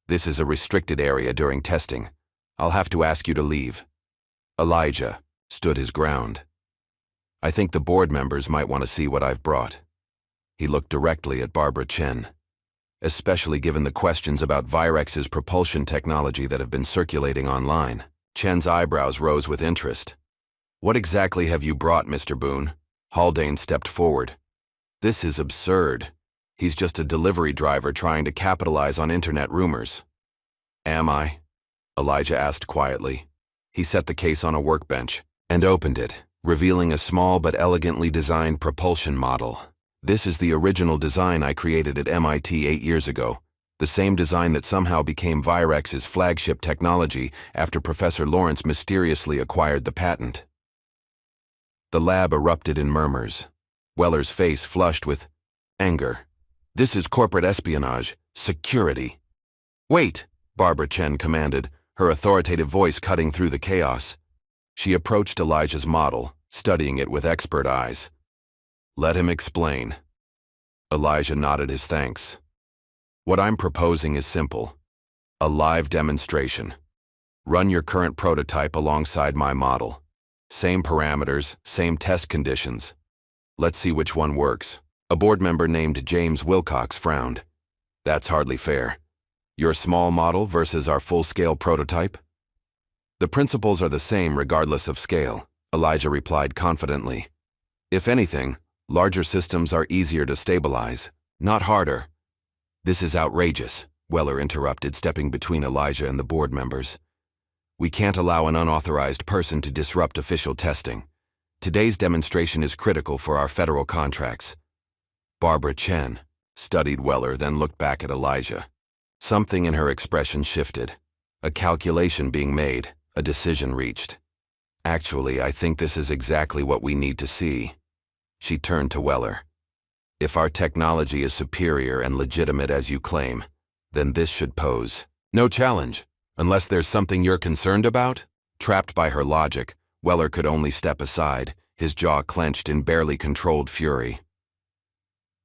This is a restricted area during testing. I'll have to ask you to leave. Elijah stood his ground. I think the board members might want to see what I've brought. He looked directly at Barbara Chen. Especially given the questions about Virex's propulsion technology that have been circulating online. Chen's eyebrows rose with interest. What exactly have you brought, Mr. Boone? Haldane stepped forward. This is absurd. He's just a delivery driver trying to capitalize on internet rumors. Am I? Elijah asked quietly. He set the case on a workbench and opened it, revealing a small but elegantly designed propulsion model. This is the original design I created at MIT 8 years ago, the same design that somehow became Virex's flagship technology after Professor Lawrence mysteriously acquired the patent. The lab erupted in murmurs. Weller's face flushed with anger. This is corporate espionage, security. Wait, Barbara Chen commanded, her authoritative voice cutting through the chaos. She approached Elijah's model, studying it with expert eyes. Let him explain. Elijah nodded his thanks. What I'm proposing is simple. A live demonstration. Run your current prototype alongside my model. Same parameters, same test conditions. Let's see which one works. A board member named James Wilcox frowned. That's hardly fair. Your small model versus our full-scale prototype? The principles are the same regardless of scale, Elijah replied confidently. If anything, larger systems are easier to stabilize, not harder. This is outrageous, Weller interrupted, stepping between Elijah and the board members. We can't allow an unauthorized person to disrupt official testing. Today's demonstration is critical for our federal contracts. Barbara Chen studied Weller, then looked back at Elijah. Something in her expression shifted. A calculation being made, a decision reached. Actually, I think this is exactly what we need to see. She turned to Weller. If our technology is superior and legitimate as you claim, then this should pose no challenge, unless there's something you're concerned about? Trapped by her logic, Weller could only step aside, his jaw clenched in barely controlled fury.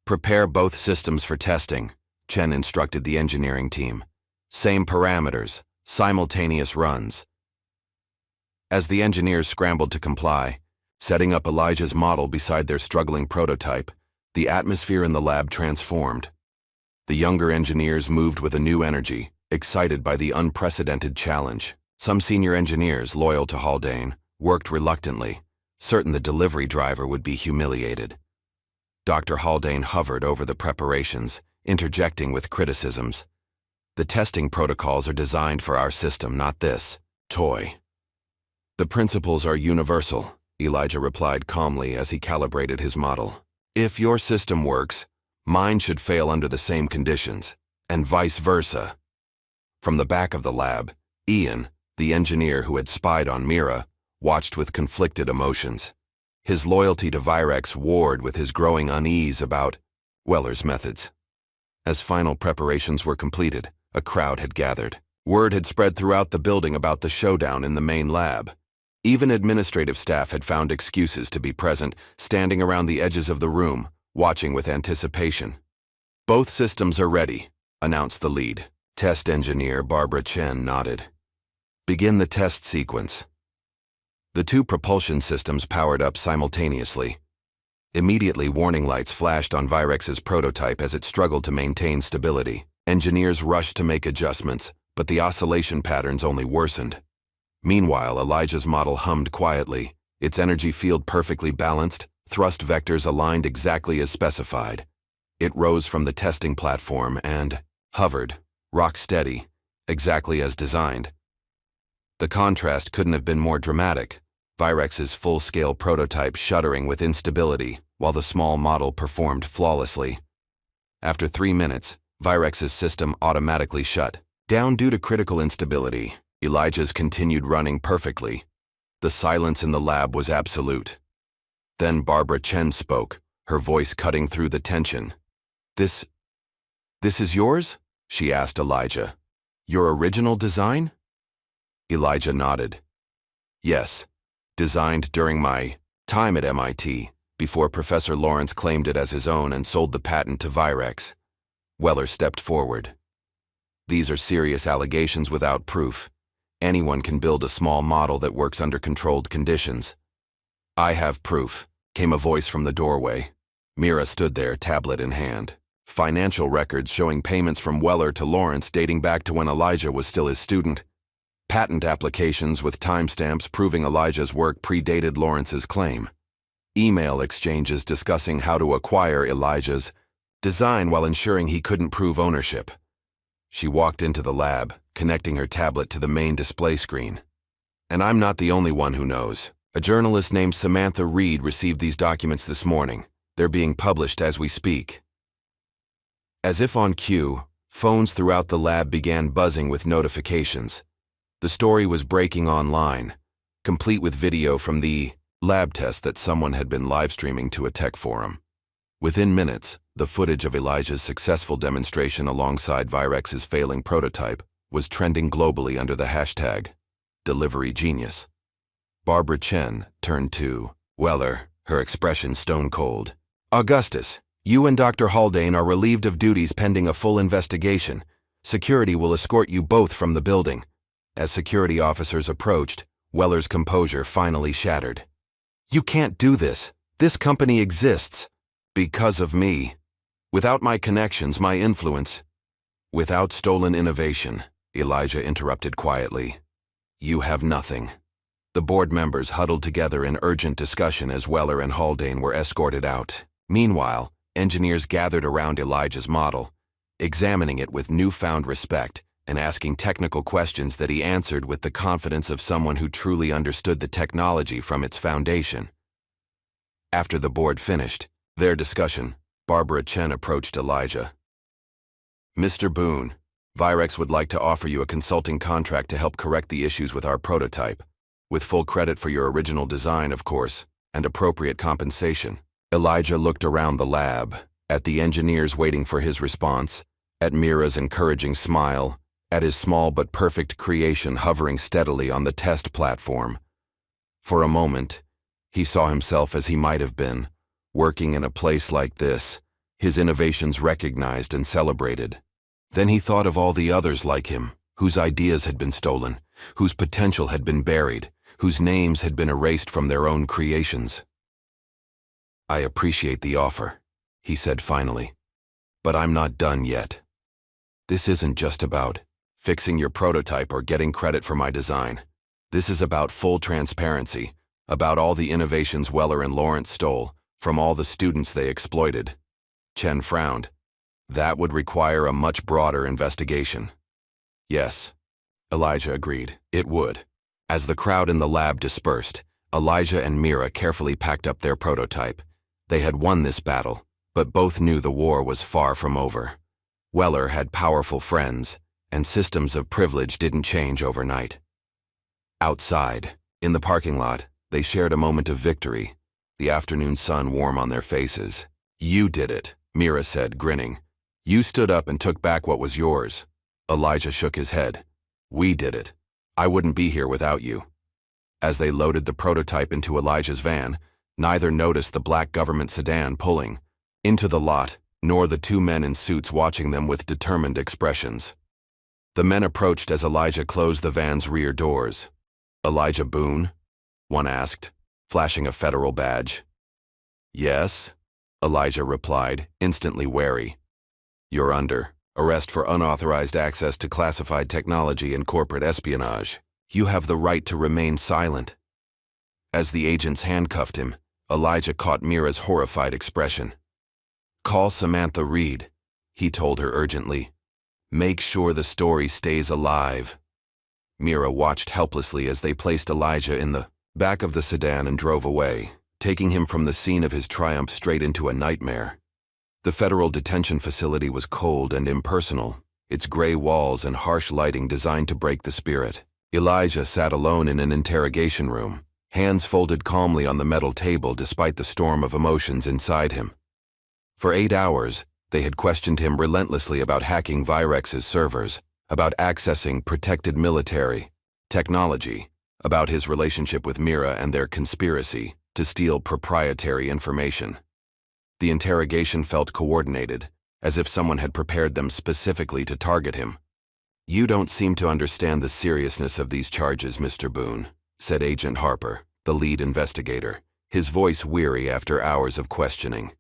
Prepare both systems for testing, Chen instructed the engineering team. Same parameters, simultaneous runs. As the engineers scrambled to comply, setting up Elijah's model beside their struggling prototype, the atmosphere in the lab transformed. The younger engineers moved with a new energy, excited by the unprecedented challenge. Some senior engineers, loyal to Haldane, worked reluctantly, certain the delivery driver would be humiliated. Dr. Haldane hovered over the preparations, interjecting with criticisms. The testing protocols are designed for our system, not this toy. The principles are universal, Elijah replied calmly as he calibrated his model. If your system works, mine should fail under the same conditions, and vice versa. From the back of the lab, Ian, the engineer who had spied on Mira, watched with conflicted emotions. His loyalty to Virex warred with his growing unease about Weller's methods. As final preparations were completed, a crowd had gathered. Word had spread throughout the building about the showdown in the main lab. Even administrative staff had found excuses to be present, standing around the edges of the room, watching with anticipation. Both systems are ready, announced the lead. Test engineer Barbara Chen nodded. Begin the test sequence. The two propulsion systems powered up simultaneously. Immediately, warning lights flashed on Virex's prototype as it struggled to maintain stability. Engineers rushed to make adjustments, but the oscillation patterns only worsened. Meanwhile, Elijah's model hummed quietly, its energy field perfectly balanced, thrust vectors aligned exactly as specified. It rose from the testing platform and hovered, rock steady, exactly as designed. The contrast couldn't have been more dramatic, Virex's full-scale prototype shuddering with instability, while the small model performed flawlessly. After 3 minutes, Virex's system automatically shut down due to critical instability. Elijah's continued running perfectly. The silence in the lab was absolute. Then Barbara Chen spoke, her voice cutting through the tension. This is yours? She asked Elijah. Your original design? Elijah nodded. Yes, designed during my time at MIT, before Professor Lawrence claimed it as his own and sold the patent to Virex. Weller stepped forward. These are serious allegations without proof. Anyone can build a small model that works under controlled conditions. I have proof, came a voice from the doorway. Mira stood there, tablet in hand. Financial records showing payments from Weller to Lawrence dating back to when Elijah was still his student. Patent applications with timestamps proving Elijah's work predated Lawrence's claim. Email exchanges discussing how to acquire Elijah's design while ensuring he couldn't prove ownership. She walked into the lab, connecting her tablet to the main display screen. And I'm not the only one who knows. A journalist named Samantha Reed received these documents this morning. They're being published as we speak. As if on cue, phones throughout the lab began buzzing with notifications. The story was breaking online, complete with video from the lab test that someone had been live-streaming to a tech forum. Within minutes, the footage of Elijah's successful demonstration alongside Virex's failing prototype was trending globally under the hashtag #DeliveryGenius. Barbara Chen turned to Weller, her expression stone-cold. Augustus, you and Dr. Haldane are relieved of duties pending a full investigation, Security will escort you both from the building." As security officers approached, Weller's composure finally shattered. "You can't do this. This company exists. Because of me. Without my connections, my influence. Without stolen innovation," Elijah interrupted quietly, "you have nothing." The board members huddled together in urgent discussion as Weller and Haldane were escorted out. Meanwhile, engineers gathered around Elijah's model, examining it with newfound respect and asking technical questions that he answered with the confidence of someone who truly understood the technology from its foundation. After the board finished their discussion, Barbara Chen approached Elijah. "Mr. Boone, Virex would like to offer you a consulting contract to help correct the issues with our prototype, with full credit for your original design, of course, and appropriate compensation." Elijah looked around the lab, at the engineers waiting for his response, at Mira's encouraging smile, at his small but perfect creation hovering steadily on the test platform. For a moment, he saw himself as he might have been, working in a place like this, his innovations recognized and celebrated. Then he thought of all the others like him, whose ideas had been stolen, whose potential had been buried, whose names had been erased from their own creations. "I appreciate the offer," he said finally, "but I'm not done yet. This isn't just about fixing your prototype or getting credit for my design. This is about full transparency, about all the innovations Weller and Lawrence stole from all the students they exploited." Chen frowned. "That would require a much broader investigation." "Yes," Elijah agreed, "it would." As the crowd in the lab dispersed, Elijah and Mira carefully packed up their prototype. They had won this battle, but both knew the war was far from over. Weller had powerful friends, and systems of privilege didn't change overnight. Outside, in the parking lot, they shared a moment of victory, the afternoon sun warm on their faces. "You did it," Mira said, grinning. "You stood up and took back what was yours." Elijah shook his head. "We did it. I wouldn't be here without you." As they loaded the prototype into Elijah's van, neither noticed the black government sedan pulling into the lot, nor the two men in suits watching them with determined expressions. The men approached as Elijah closed the van's rear doors. "Elijah Boone?" one asked, flashing a federal badge. "Yes," Elijah replied, instantly wary. "You're under arrest for unauthorized access to classified technology and corporate espionage. You have the right to remain silent." As the agents handcuffed him, Elijah caught Mira's horrified expression. "Call Samantha Reed," he told her urgently. "Make sure the story stays alive." Mira watched helplessly as they placed Elijah in the back of the sedan and drove away, taking him from the scene of his triumph straight into a nightmare. The federal detention facility was cold and impersonal, its gray walls and harsh lighting designed to break the spirit. Elijah sat alone in an interrogation room, hands folded calmly on the metal table despite the storm of emotions inside him. For 8 hours, they had questioned him relentlessly about hacking Virex's servers, about accessing protected military technology, about his relationship with Mira and their conspiracy to steal proprietary information. The interrogation felt coordinated, as if someone had prepared them specifically to target him. "You don't seem to understand the seriousness of these charges, Mr. Boone," said Agent Harper, the lead investigator, his voice weary after hours of questioning.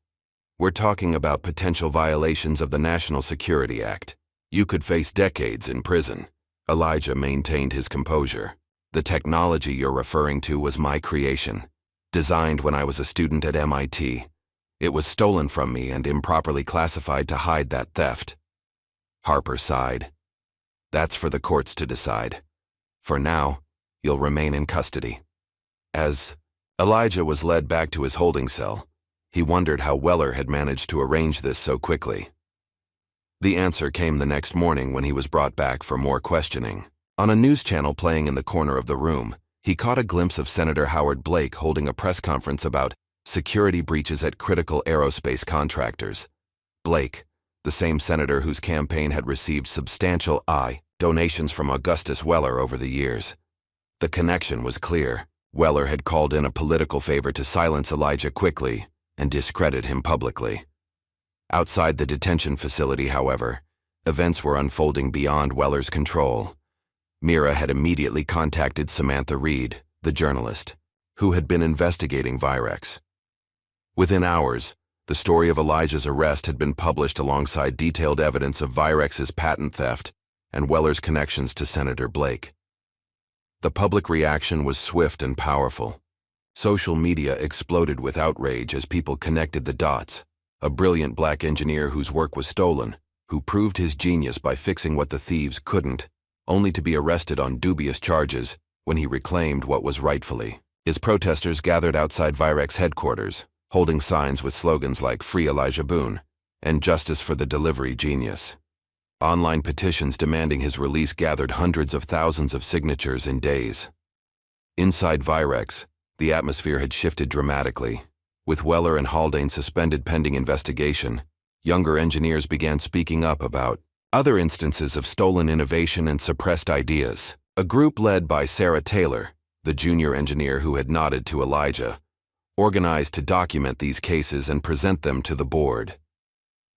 "We're talking about potential violations of the National Security Act. You could face decades in prison." Elijah maintained his composure. "The technology you're referring to was my creation, designed when I was a student at MIT. It was stolen from me and improperly classified to hide that theft." Harper sighed. "That's for the courts to decide. For now, you'll remain in custody." As Elijah was led back to his holding cell, he wondered how Weller had managed to arrange this so quickly. The answer came the next morning when he was brought back for more questioning. On a news channel playing in the corner of the room, he caught a glimpse of Senator Howard Blake holding a press conference about security breaches at critical aerospace contractors. Blake, the same senator whose campaign had received substantial donations from Augustus Weller over the years. The connection was clear. Weller had called in a political favor to silence Elijah quickly and discredit him publicly. Outside the detention facility, however, Events were unfolding beyond Weller's control. Mira had immediately contacted Samantha Reed, the journalist, who had been investigating Virex. Within hours, the story of Elijah's arrest had been published alongside detailed evidence of Virex's patent theft and Weller's connections to Senator Blake. The public reaction was swift and powerful. Social media exploded with outrage as people connected the dots. A brilliant black engineer whose work was stolen, who proved his genius by fixing what the thieves couldn't, only to be arrested on dubious charges when he reclaimed what was rightfully his. Protesters gathered outside Virex headquarters, holding signs with slogans like "Free Elijah Boone" and "Justice for the Delivery Genius." Online petitions demanding his release gathered hundreds of thousands of signatures in days. Inside Virex, the atmosphere had shifted dramatically. With Weller and Haldane suspended pending investigation, younger engineers began speaking up about other instances of stolen innovation and suppressed ideas. A group led by Sarah Taylor, the junior engineer who had nodded to Elijah, organized to document these cases and present them to the board.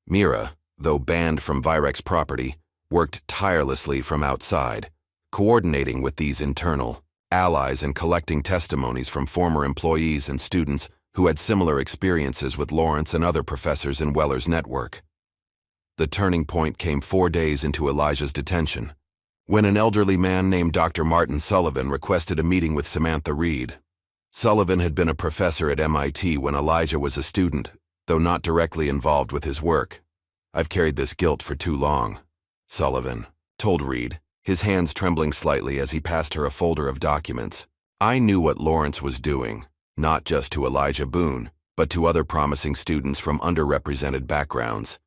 Mira, though banned from Virex property, worked tirelessly from outside, coordinating with these internal allies and collecting testimonies from former employees and students who had similar experiences with Lawrence and other professors in Weller's network. The turning point came 4 days into Elijah's detention, when an elderly man named Dr. Martin Sullivan requested a meeting with Samantha Reed. Sullivan had been a professor at MIT when Elijah was a student, though not directly involved with his work. "I've carried this guilt for too long," Sullivan told Reed, his hands trembling slightly as he passed her a folder of documents. "I knew what Lawrence was doing, not just to Elijah Boone, but to other promising students from underrepresented backgrounds.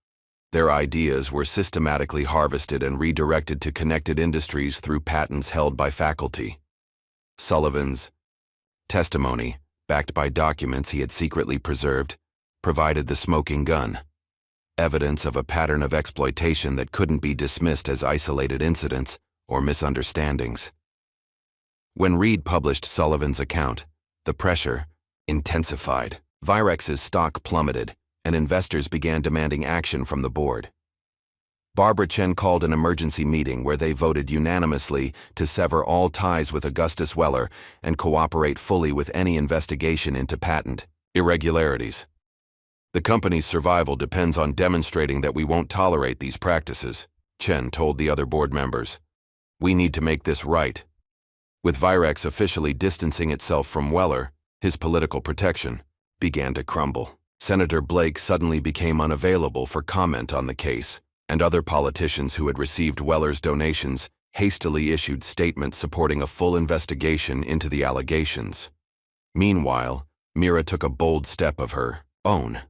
Their ideas were systematically harvested and redirected to connected industries through patents held by faculty." Sullivan's testimony, backed by documents he had secretly preserved, provided the smoking gun. Evidence of a pattern of exploitation that couldn't be dismissed as isolated incidents or misunderstandings. When Reed published Sullivan's account, the pressure intensified. Virex's stock plummeted, and investors began demanding action from the board. Barbara Chen called an emergency meeting where they voted unanimously to sever all ties with Augustus Weller and cooperate fully with any investigation into patent irregularities. "The company's survival depends on demonstrating that we won't tolerate these practices," Chen told the other board members. "We need to make this right." With Virex officially distancing itself from Weller, his political protection began to crumble. Senator Blake suddenly became unavailable for comment on the case, and other politicians who had received Weller's donations hastily issued statements supporting a full investigation into the allegations. Meanwhile, Mira took a bold step of her own.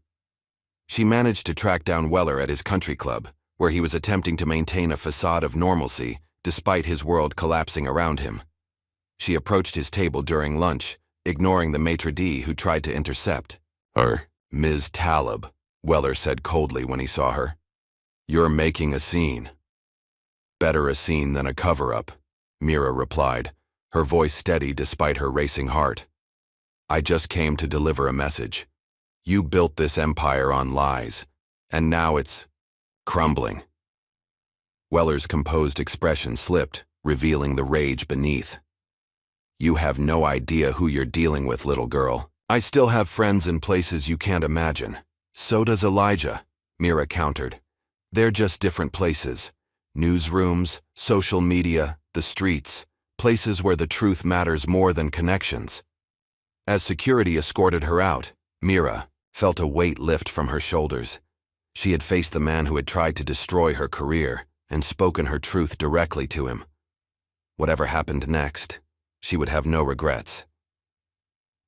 She managed to track down Weller at his country club, where he was attempting to maintain a facade of normalcy despite his world collapsing around him. She approached his table during lunch, ignoring the maitre d' who tried to intercept. "Ms. Taleb," Weller said coldly when he saw her. "You're making a scene." "Better a scene than a cover-up," Mira replied, her voice steady despite her racing heart. "I just came to deliver a message. You built this empire on lies, and now it's crumbling." Weller's composed expression slipped, revealing the rage beneath. "You have no idea who you're dealing with, little girl. I still have friends in places you can't imagine. So does Elijah," Mira countered. "They're just different places. Newsrooms, social media, the streets, places where the truth matters more than connections." As security escorted her out, Mira felt a weight lift from her shoulders. She had faced the man who had tried to destroy her career and spoken her truth directly to him. Whatever happened next, she would have no regrets.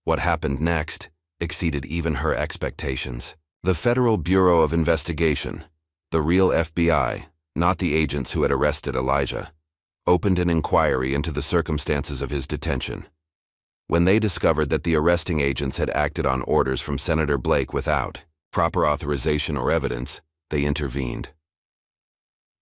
What happened next exceeded even her expectations. The Federal Bureau of Investigation, the real FBI, not the agents who had arrested Elijah, opened an inquiry into the circumstances of his detention. When they discovered that the arresting agents had acted on orders from Senator Blake without proper authorization or evidence, they intervened.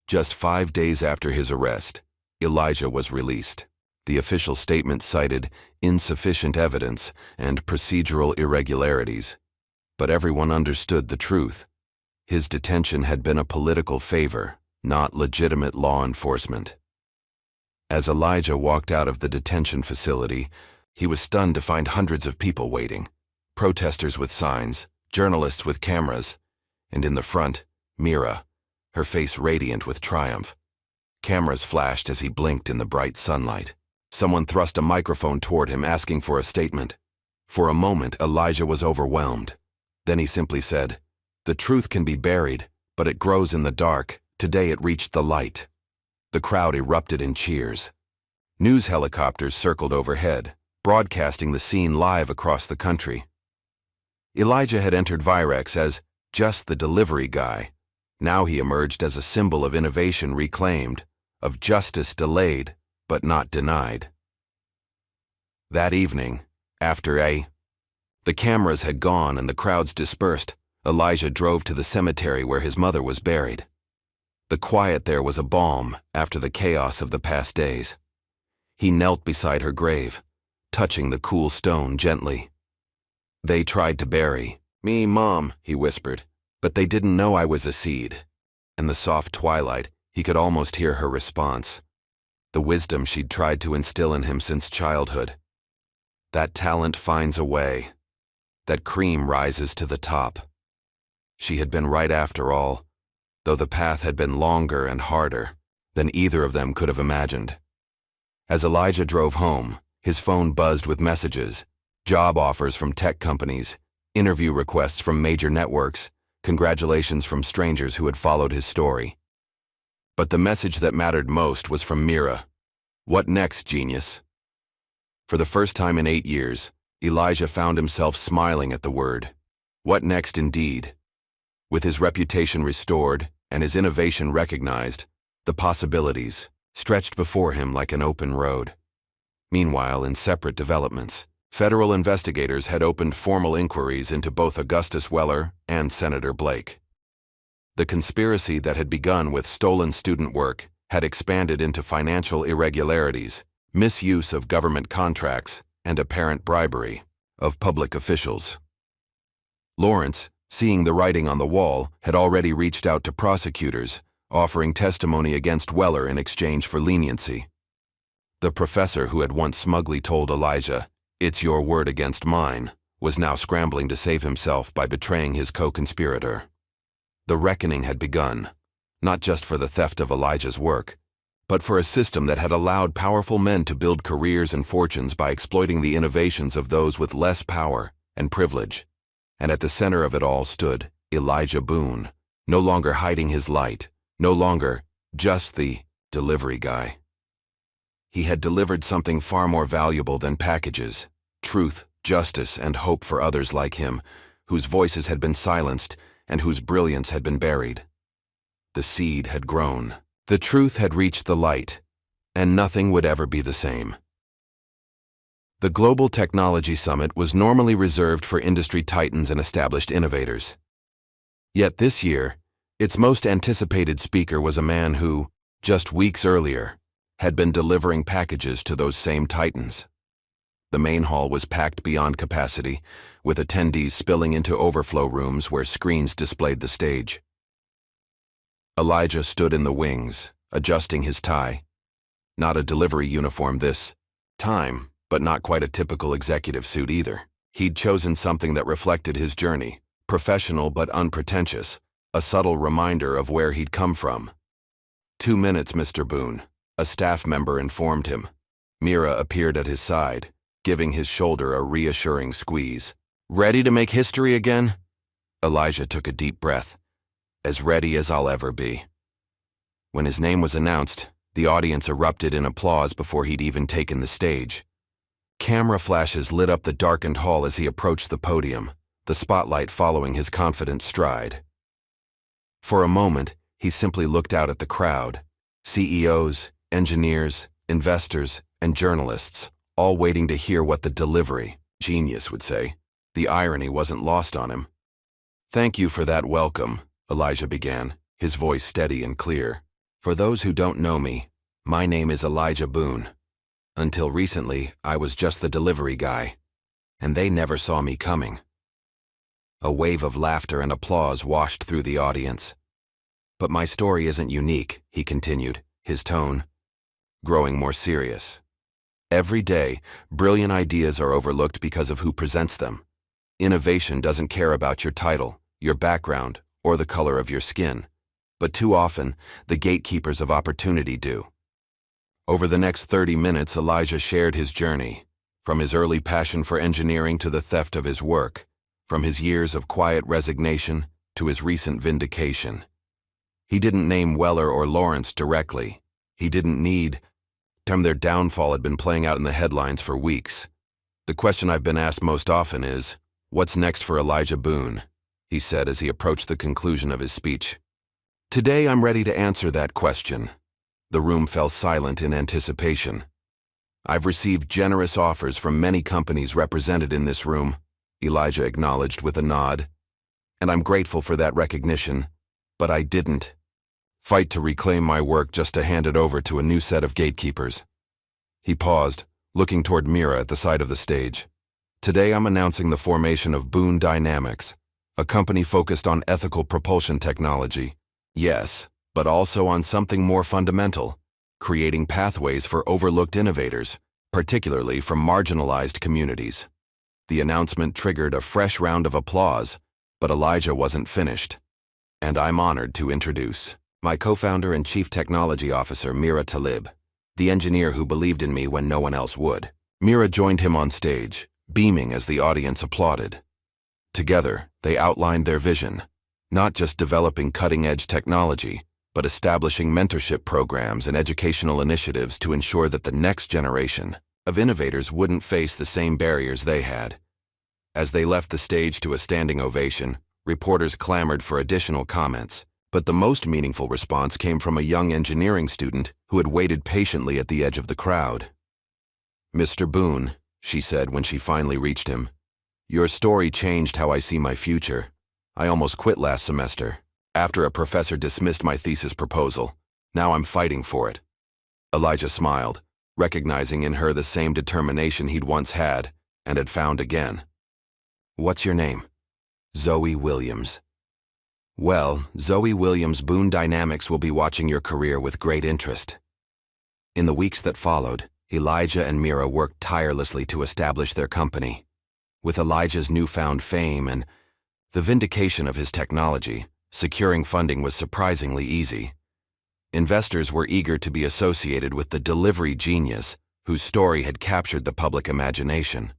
Just 5 days after his arrest, Elijah was released. The official statement cited insufficient evidence and procedural irregularities, but everyone understood the truth. His detention had been a political favor, not legitimate law enforcement. As Elijah walked out of the detention facility, he was stunned to find hundreds of people waiting, protesters with signs, journalists with cameras, and in the front, Mira, her face radiant with triumph. Cameras flashed as he blinked in the bright sunlight. Someone thrust a microphone toward him, asking for a statement. For a moment, Elijah was overwhelmed. Then he simply said, "The truth can be buried, but it grows in the dark. Today it reached the light." The crowd erupted in cheers. News helicopters circled overhead, broadcasting the scene live across the country. Elijah had entered Virex as just the delivery guy. Now he emerged as a symbol of innovation reclaimed, of justice delayed, but not denied. That evening, after the cameras had gone and the crowds dispersed, Elijah drove to the cemetery where his mother was buried. The quiet there was a balm after the chaos of the past days. He knelt beside her grave, touching the cool stone gently. "They tried to bury me, Mom," he whispered, "but they didn't know I was a seed." In the soft twilight, he could almost hear her response, the wisdom she'd tried to instill in him since childhood. That talent finds a way. That cream rises to the top. She had been right after all, though the path had been longer and harder than either of them could have imagined. As Elijah drove home, his phone buzzed with messages, job offers from tech companies, interview requests from major networks, congratulations from strangers who had followed his story. But the message that mattered most was from Mira. "What next, genius?" For the first time in 8 years, Elijah found himself smiling at the word. What next indeed? With his reputation restored and his innovation recognized, the possibilities stretched before him like an open road. Meanwhile, in separate developments, federal investigators had opened formal inquiries into both Augustus Weller and Senator Blake. The conspiracy that had begun with stolen student work had expanded into financial irregularities, misuse of government contracts, and apparent bribery of public officials. Lawrence, seeing the writing on the wall, had already reached out to prosecutors, offering testimony against Weller in exchange for leniency. The professor who had once smugly told Elijah, "It's your word against mine," was now scrambling to save himself by betraying his co-conspirator. The reckoning had begun, not just for the theft of Elijah's work, but for a system that had allowed powerful men to build careers and fortunes by exploiting the innovations of those with less power and privilege. And at the center of it all stood Elijah Boone, no longer hiding his light, no longer just the delivery guy. He had delivered something far more valuable than packages: truth, justice, and hope for others like him, whose voices had been silenced and whose brilliance had been buried. The seed had grown. The truth had reached the light, and nothing would ever be the same. The Global Technology Summit was normally reserved for industry titans and established innovators. Yet this year, its most anticipated speaker was a man who, just weeks earlier, had been delivering packages to those same titans. The main hall was packed beyond capacity, with attendees spilling into overflow rooms where screens displayed the stage. Elijah stood in the wings, adjusting his tie. Not a delivery uniform this time, but not quite a typical executive suit either. He'd chosen something that reflected his journey, professional but unpretentious, a subtle reminder of where he'd come from. 2 minutes, Mr. Boone, a staff member informed him. Mira appeared at his side, giving his shoulder a reassuring squeeze. "Ready to make history again?" Elijah took a deep breath. "As ready as I'll ever be." When his name was announced, the audience erupted in applause before he'd even taken the stage. Camera flashes lit up the darkened hall as he approached the podium, the spotlight following his confident stride. For a moment, he simply looked out at the crowd, CEOs, engineers, investors, and journalists, all waiting to hear what the delivery genius would say. The irony wasn't lost on him. "Thank you for that welcome," Elijah began, his voice steady and clear. "For those who don't know me, my name is Elijah Boone. Until recently, I was just the delivery guy, and they never saw me coming." A wave of laughter and applause washed through the audience. But my story isn't unique, he continued, his tone growing more serious. Every day, brilliant ideas are overlooked because of who presents them. Innovation doesn't care about your title, your background, or the color of your skin. But too often, the gatekeepers of opportunity do. Over the next 30 minutes, Elijah shared his journey, from his early passion for engineering to the theft of his work, from his years of quiet resignation to his recent vindication. He didn't name Weller or Lawrence directly. He didn't need. Their downfall had been playing out in the headlines for weeks. The question I've been asked most often is, what's next for Elijah Boone? He said as he approached the conclusion of his speech. Today I'm ready to answer that question. The room fell silent in anticipation. I've received generous offers from many companies represented in this room, Elijah acknowledged with a nod. And I'm grateful for that recognition, but I didn't fight to reclaim my work just to hand it over to a new set of gatekeepers. He paused, looking toward Mira at the side of the stage. Today I'm announcing the formation of Boone Dynamics, a company focused on ethical propulsion technology. Yes, but also on something more fundamental, creating pathways for overlooked innovators, particularly from marginalized communities. The announcement triggered a fresh round of applause, but Elijah wasn't finished. And I'm honored to introduce my co-founder and chief technology officer, Mira Talib, the engineer who believed in me when no one else would. Mira joined him on stage, beaming as the audience applauded. Together, they outlined their vision, not just developing cutting-edge technology, but establishing mentorship programs and educational initiatives to ensure that the next generation of innovators wouldn't face the same barriers they had. As they left the stage to a standing ovation, reporters clamored for additional comments, but the most meaningful response came from a young engineering student who had waited patiently at the edge of the crowd. "Mr. Boone," she said when she finally reached him, "your story changed how I see my future. I almost quit last semester, after a professor dismissed my thesis proposal. Now I'm fighting for it." Elijah smiled, recognizing in her the same determination he'd once had and had found again. "What's your name?" "Zoe Williams." "Well, Zoe Williams, Boone Dynamics will be watching your career with great interest." In the weeks that followed, Elijah and Mira worked tirelessly to establish their company. With Elijah's newfound fame and the vindication of his technology, securing funding was surprisingly easy. Investors were eager to be associated with the delivery genius whose story had captured the public imagination.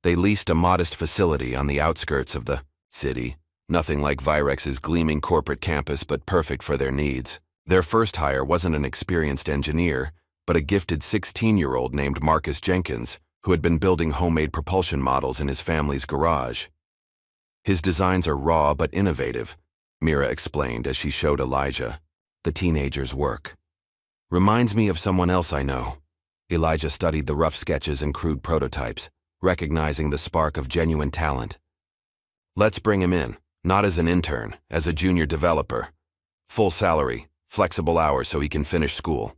They leased a modest facility on the outskirts of the city, nothing like Virex's gleaming corporate campus but perfect for their needs. Their first hire wasn't an experienced engineer, but a gifted 16-year-old named Marcus Jenkins, who had been building homemade propulsion models in his family's garage. "His designs are raw but innovative," Mira explained as she showed Elijah the teenager's work. "Reminds me of someone else I know." Elijah studied the rough sketches and crude prototypes, recognizing the spark of genuine talent. "Let's bring him in, not as an intern, as a junior developer. Full salary, flexible hours so he can finish school."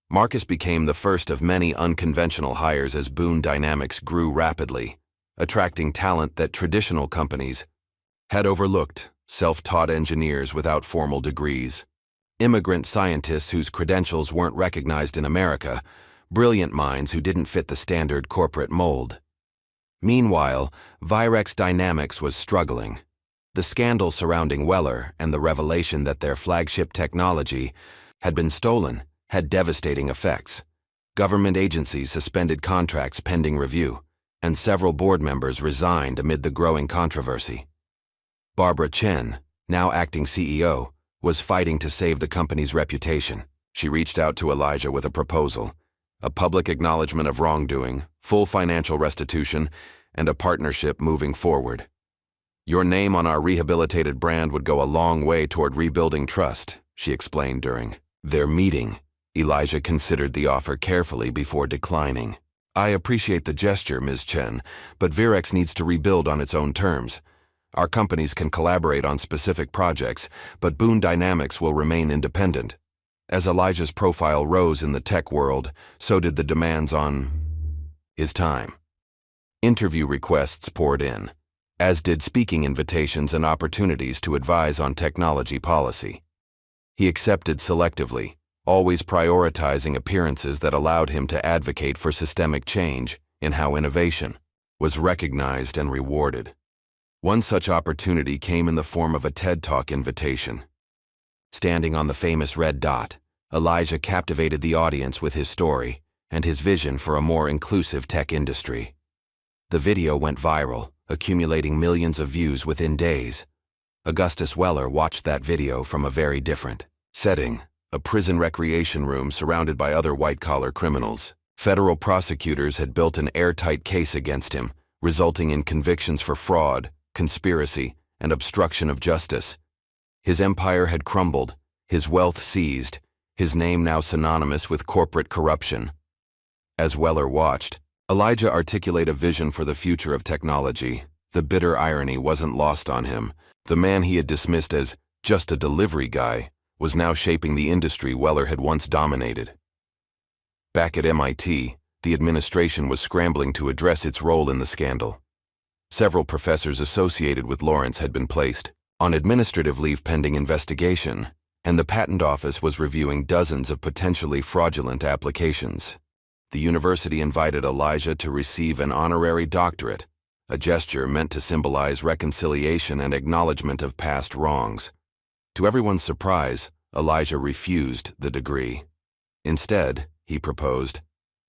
Marcus became the first of many unconventional hires as Boone Dynamics grew rapidly, attracting talent that traditional companies had overlooked: self-taught engineers without formal degrees, immigrant scientists whose credentials weren't recognized in America, brilliant minds who didn't fit the standard corporate mold. Meanwhile, Virex Dynamics was struggling. The scandal surrounding Weller and the revelation that their flagship technology had been stolen had devastating effects. Government agencies suspended contracts pending review, and several board members resigned amid the growing controversy. Barbara Chen, now acting CEO, was fighting to save the company's reputation. She reached out to Elijah with a proposal: a public acknowledgement of wrongdoing, full financial restitution, and a partnership moving forward. "Your name on our rehabilitated brand would go a long way toward rebuilding trust," she explained during their meeting. Elijah considered the offer carefully before declining. "I appreciate the gesture, Ms. Chen, but Virex needs to rebuild on its own terms. Our companies can collaborate on specific projects, but Boone Dynamics will remain independent." As Elijah's profile rose in the tech world, so did the demands on his time. Interview requests poured in. as did speaking invitations and opportunities to advise on technology policy. He accepted selectively, always prioritizing appearances that allowed him to advocate for systemic change in how innovation was recognized and rewarded. One such opportunity came in the form of a TED Talk invitation. Standing on the famous red dot, Elijah captivated the audience with his story and his vision for a more inclusive tech industry. The video went viral, accumulating millions of views within days. Augustus Weller watched that video from a very different setting, a prison recreation room surrounded by other white-collar criminals. Federal prosecutors had built an airtight case against him, resulting in convictions for fraud, conspiracy, and obstruction of justice. His empire had crumbled, his wealth seized, his name now synonymous with corporate corruption. As Weller watched, Elijah articulate a vision for the future of technology. The bitter irony wasn't lost on him. The man he had dismissed as just a delivery guy was now shaping the industry Weller had once dominated. Back at MIT, the administration was scrambling to address its role in the scandal. Several professors associated with Lawrence had been placed on administrative leave pending investigation, and the patent office was reviewing dozens of potentially fraudulent applications. The university invited Elijah to receive an honorary doctorate, a gesture meant to symbolize reconciliation and acknowledgement of past wrongs. To everyone's surprise, Elijah refused the degree. Instead, he proposed,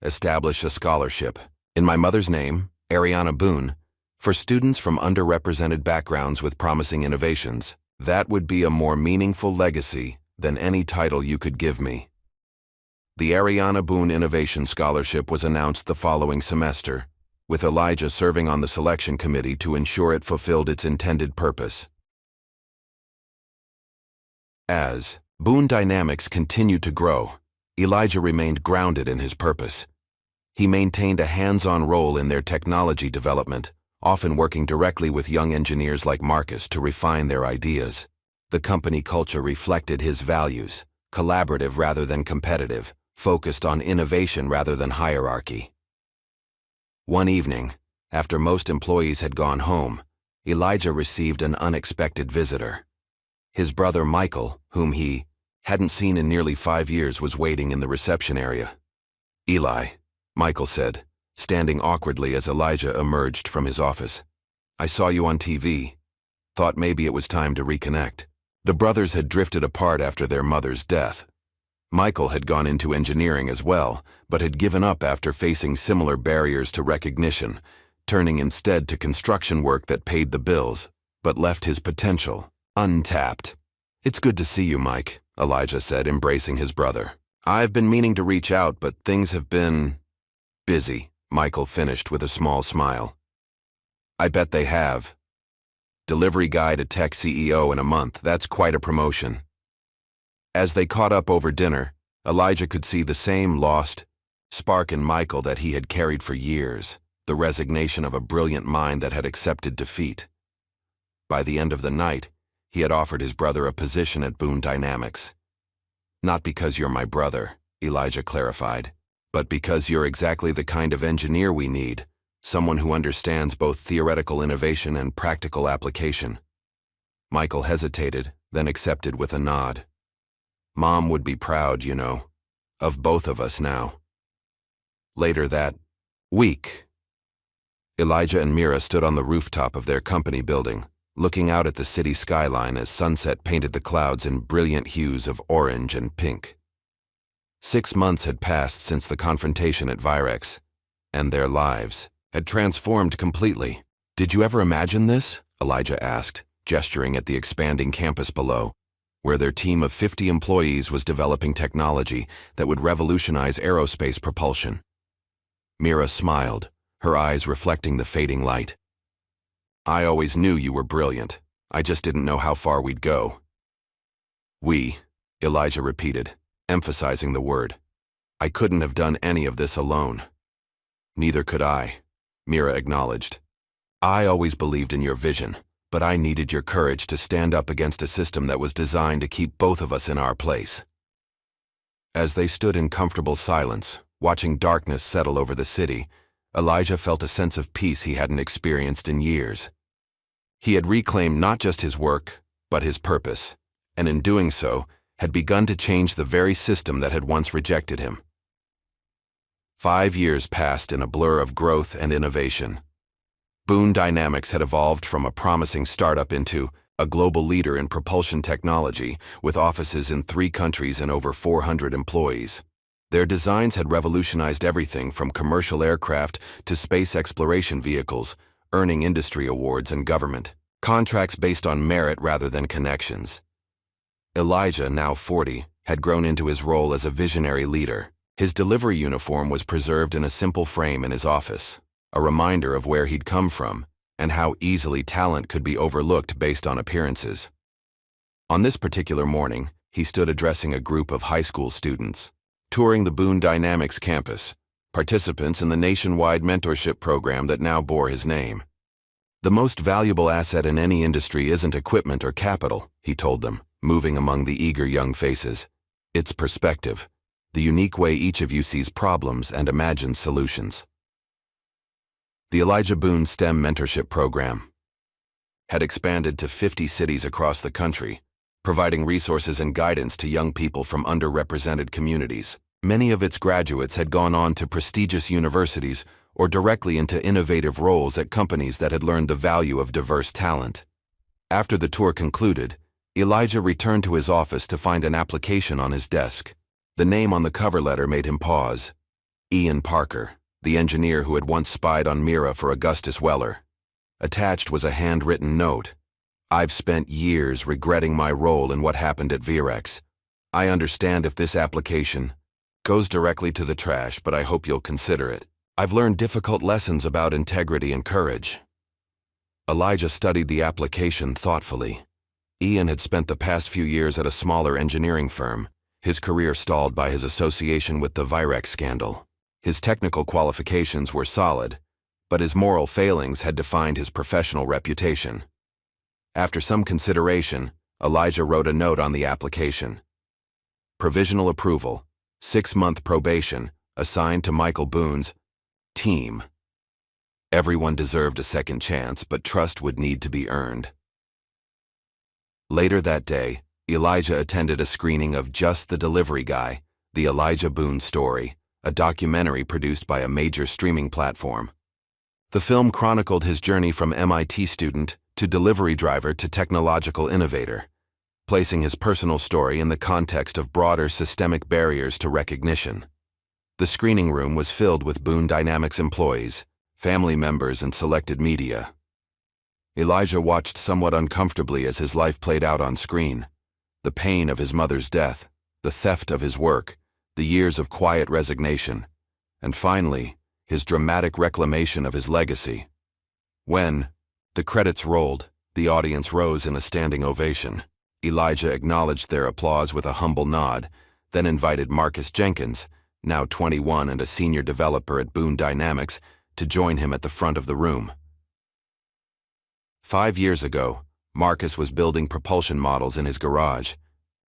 establish a scholarship, in my mother's name, Ariana Boone, for students from underrepresented backgrounds with promising innovations. That would be a more meaningful legacy than any title you could give me. The Ariana Boone Innovation Scholarship was announced the following semester, with Elijah serving on the selection committee to ensure it fulfilled its intended purpose. As Boone Dynamics continued to grow, Elijah remained grounded in his purpose. He maintained a hands-on role in their technology development, often working directly with young engineers like Marcus to refine their ideas. The company culture reflected his values, collaborative rather than competitive, focused on innovation rather than hierarchy. One evening, after most employees had gone home, Elijah received an unexpected visitor. His brother Michael, whom he hadn't seen in nearly 5 years, was waiting in the reception area. "Eli," Michael said, standing awkwardly as Elijah emerged from his office. "I saw you on TV. Thought maybe it was time to reconnect." The brothers had drifted apart after their mother's death. Michael had gone into engineering as well, but had given up after facing similar barriers to recognition, turning instead to construction work that paid the bills, but left his potential untapped. "It's good to see you, Mike," Elijah said, embracing his brother. "I've been meaning to reach out, but things have been busy," Michael finished with a small smile. "I bet they have. Delivery guy to tech CEO in a month, that's quite a promotion." As they caught up over dinner, Elijah could see the same lost spark in Michael that he had carried for years, the resignation of a brilliant mind that had accepted defeat. By the end of the night, he had offered his brother a position at Boone Dynamics. "Not because you're my brother," Elijah clarified, "but because you're exactly the kind of engineer we need, someone who understands both theoretical innovation and practical application." Michael hesitated, then accepted with a nod. "Mom would be proud, you know, of both of us now." Later that week, Elijah and Mira stood on the rooftop of their company building, looking out at the city skyline as sunset painted the clouds in brilliant hues of orange and pink. 6 months had passed since the confrontation at Virex, and their lives had transformed completely. "Did you ever imagine this?" Elijah asked, gesturing at the expanding campus below, where their team of 50 employees was developing technology that would revolutionize aerospace propulsion. Mira smiled, her eyes reflecting the fading light. "I always knew you were brilliant. I just didn't know how far we'd go." "We," Elijah repeated, emphasizing the word. "I couldn't have done any of this alone." "Neither could I," Mira acknowledged. "I always believed in your vision, but I needed your courage to stand up against a system that was designed to keep both of us in our place." As they stood in comfortable silence, watching darkness settle over the city, Elijah felt a sense of peace he hadn't experienced in years. He had reclaimed not just his work, but his purpose, and in doing so, had begun to change the very system that had once rejected him. 5 years passed in a blur of growth and innovation. Boone Dynamics had evolved from a promising startup into a global leader in propulsion technology, with offices in 3 countries and over 400 employees. Their designs had revolutionized everything from commercial aircraft to space exploration vehicles, earning industry awards and government contracts based on merit rather than connections. Elijah, now 40, had grown into his role as a visionary leader. His delivery uniform was preserved in a simple frame in his office, a reminder of where he'd come from and how easily talent could be overlooked based on appearances. On this particular morning, he stood addressing a group of high school students, touring the Boone Dynamics campus, participants in the nationwide mentorship program that now bore his name. The most valuable asset in any industry isn't equipment or capital, he told them, moving among the eager young faces. It's perspective, the unique way each of you sees problems and imagines solutions. The Elijah Boone STEM Mentorship Program had expanded to 50 cities across the country, providing resources and guidance to young people from underrepresented communities. Many of its graduates had gone on to prestigious universities or directly into innovative roles at companies that had learned the value of diverse talent. After the tour concluded, Elijah returned to his office to find an application on his desk. The name on the cover letter made him pause. Ian Parker, the engineer who had once spied on Mira for Augustus Weller. Attached was a handwritten note. I've spent years regretting my role in what happened at Virex. I understand if this application goes directly to the trash, but I hope you'll consider it. I've learned difficult lessons about integrity and courage. Elijah studied the application thoughtfully. Ian had spent the past few years at a smaller engineering firm, his career stalled by his association with the Virex scandal. His technical qualifications were solid, but his moral failings had defined his professional reputation. After some consideration, Elijah wrote a note on the application. Provisional approval, 6-month probation, assigned to Michael Boone's team. Everyone deserved a second chance, but trust would need to be earned. Later that day, Elijah attended a screening of Just the Delivery Guy, The Elijah Boone Story, a documentary produced by a major streaming platform. The film chronicled his journey from MIT student to delivery driver to technological innovator, placing his personal story in the context of broader systemic barriers to recognition. The screening room was filled with Boone Dynamics employees, family members, and selected media. Elijah watched somewhat uncomfortably as his life played out on screen. The pain of his mother's death, the theft of his work, the years of quiet resignation, and finally, his dramatic reclamation of his legacy. When the credits rolled, the audience rose in a standing ovation. Elijah acknowledged their applause with a humble nod, then invited Marcus Jenkins, now 21 and a senior developer at Boone Dynamics, to join him at the front of the room. 5 years ago, Marcus was building propulsion models in his garage.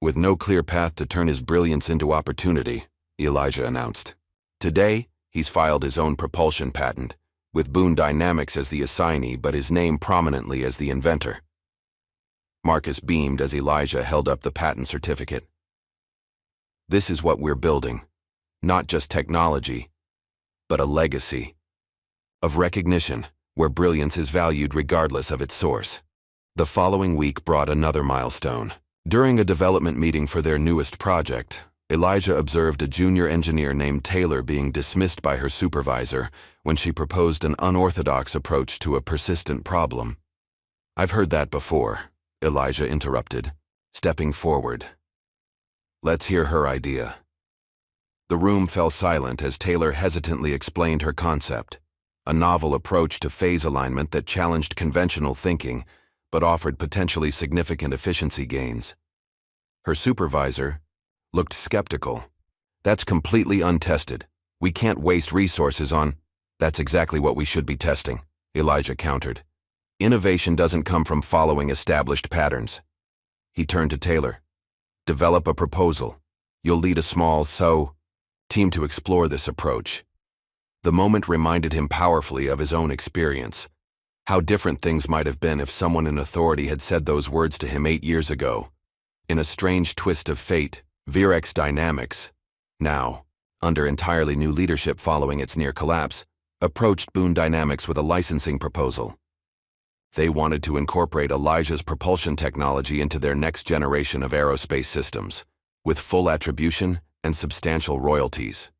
With no clear path to turn his brilliance into opportunity, Elijah announced. Today, he's filed his own propulsion patent, with Boone Dynamics as the assignee but his name prominently as the inventor. Marcus beamed as Elijah held up the patent certificate. This is what we're building. Not just technology, but a legacy of recognition, where brilliance is valued regardless of its source. The following week brought another milestone. During a development meeting for their newest project, Elijah observed a junior engineer named Taylor being dismissed by her supervisor when she proposed an unorthodox approach to a persistent problem. I've heard that before, Elijah interrupted, stepping forward. Let's hear her idea. The room fell silent as Taylor hesitantly explained her concept, a novel approach to phase alignment that challenged conventional thinking but offered potentially significant efficiency gains. Her supervisor looked skeptical. That's completely untested. We can't waste resources on. That's exactly what we should be testing, Elijah countered. Innovation doesn't come from following established patterns. He turned to Taylor. Develop a proposal. You'll lead a small team to explore this approach. The moment reminded him powerfully of his own experience. How different things might have been if someone in authority had said those words to him 8 years ago. In a strange twist of fate, Virex Dynamics, now, under entirely new leadership following its near collapse, approached Boone Dynamics with a licensing proposal. They wanted to incorporate Elijah's propulsion technology into their next generation of aerospace systems, with full attribution and substantial royalties.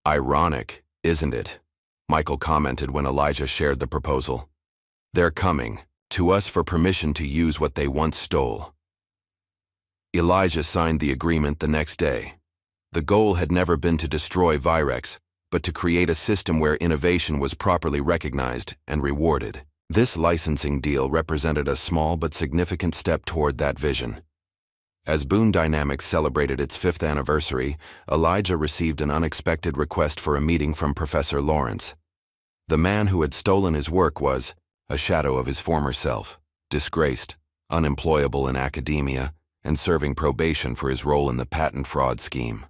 Ironic, isn't it? Michael commented when Elijah shared the proposal. They're coming to us for permission to use what they once stole. Elijah signed the agreement the next day. The goal had never been to destroy Virex, but to create a system where innovation was properly recognized and rewarded. This licensing deal represented a small but significant step toward that vision. As Boone Dynamics celebrated its 5th anniversary, Elijah received an unexpected request for a meeting from Professor Lawrence. The man who had stolen his work was a shadow of his former self, disgraced, unemployable in academia, and serving probation for his role in the patent fraud scheme.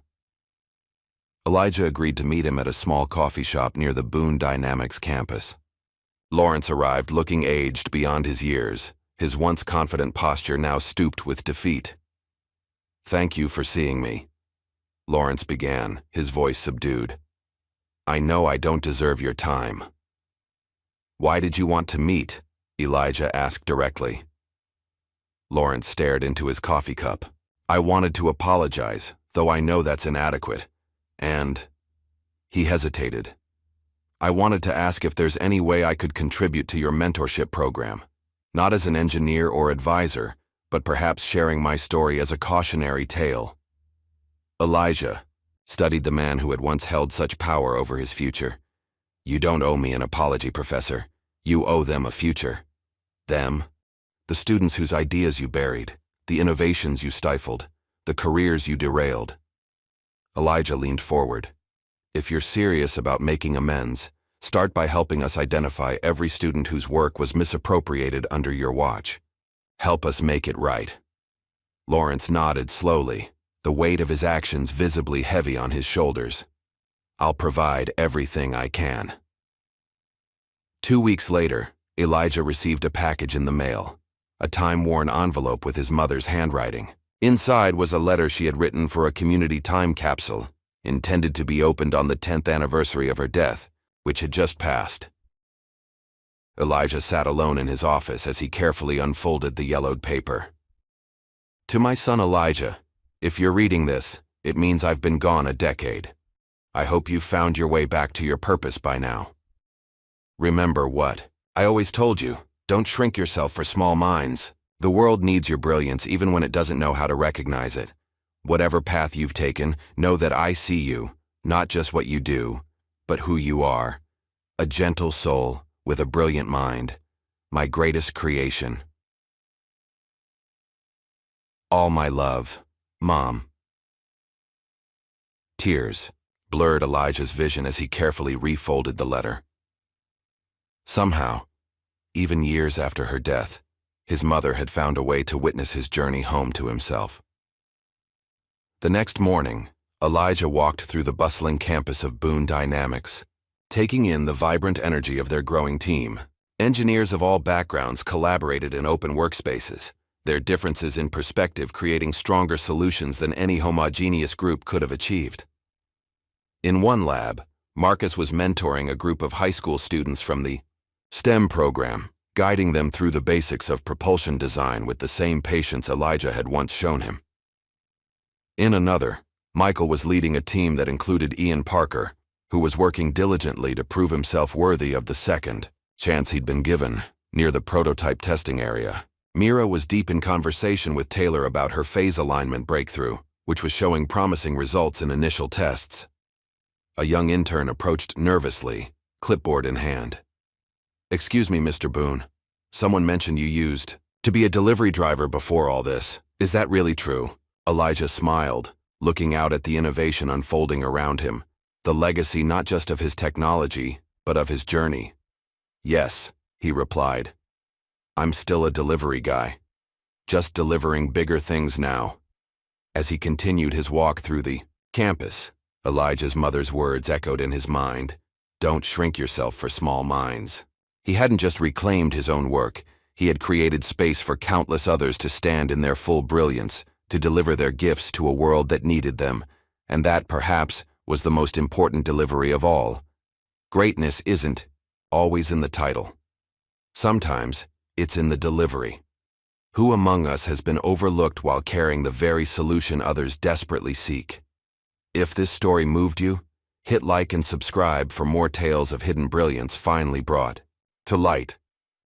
Elijah agreed to meet him at a small coffee shop near the Boone Dynamics campus. Lawrence arrived looking aged beyond his years, his once confident posture now stooped with defeat. "Thank you for seeing me," Lawrence began, his voice subdued. "I know I don't deserve your time." "Why did you want to meet?" Elijah asked directly. Lawrence stared into his coffee cup. "I wanted to apologize, though I know that's inadequate. And..." He hesitated. "I wanted to ask if there's any way I could contribute to your mentorship program, not as an engineer or advisor, but perhaps sharing my story as a cautionary tale." Elijah studied the man who had once held such power over his future. "You don't owe me an apology, Professor. You owe them a future. Them? The students whose ideas you buried, the innovations you stifled, the careers you derailed." Elijah leaned forward. "If you're serious about making amends, start by helping us identify every student whose work was misappropriated under your watch. Help us make it right." Lawrence nodded slowly, the weight of his actions visibly heavy on his shoulders. "I'll provide everything I can." 2 weeks later, Elijah received a package in the mail, a time-worn envelope with his mother's handwriting. Inside was a letter she had written for a community time capsule, intended to be opened on the 10th anniversary of her death, which had just passed. Elijah sat alone in his office as he carefully unfolded the yellowed paper. "To my son Elijah, if you're reading this, it means I've been gone a decade. I hope you've found your way back to your purpose by now. Remember what I always told you, don't shrink yourself for small minds. The world needs your brilliance even when it doesn't know how to recognize it. Whatever path you've taken, know that I see you, not just what you do, but who you are. A gentle soul with a brilliant mind, my greatest creation. All my love, Mom." Tears blurred Elijah's vision as he carefully refolded the letter. Somehow, even years after her death, his mother had found a way to witness his journey home to himself. The next morning, Elijah walked through the bustling campus of Boone Dynamics, taking in the vibrant energy of their growing team. Engineers of all backgrounds collaborated in open workspaces, their differences in perspective creating stronger solutions than any homogeneous group could have achieved. In one lab, Marcus was mentoring a group of high school students from the STEM program, guiding them through the basics of propulsion design with the same patience Elijah had once shown him. In another, Michael was leading a team that included Ian Parker, who was working diligently to prove himself worthy of the second chance he'd been given, near the prototype testing area. Mira was deep in conversation with Taylor about her phase alignment breakthrough, which was showing promising results in initial tests. A young intern approached nervously, clipboard in hand. "Excuse me, Mr. Boone. Someone mentioned you used to be a delivery driver before all this. Is that really true?" Elijah smiled, looking out at the innovation unfolding around him, the legacy not just of his technology, but of his journey. "Yes," he replied. "I'm still a delivery guy, just delivering bigger things now." As he continued his walk through the campus, Elijah's mother's words echoed in his mind, "Don't shrink yourself for small minds." He hadn't just reclaimed his own work, he had created space for countless others to stand in their full brilliance, to deliver their gifts to a world that needed them, and that, perhaps, was the most important delivery of all. Greatness isn't always in the title. Sometimes, it's in the delivery. Who among us has been overlooked while carrying the very solution others desperately seek? If this story moved you, hit like and subscribe for more tales of hidden brilliance finally brought to light.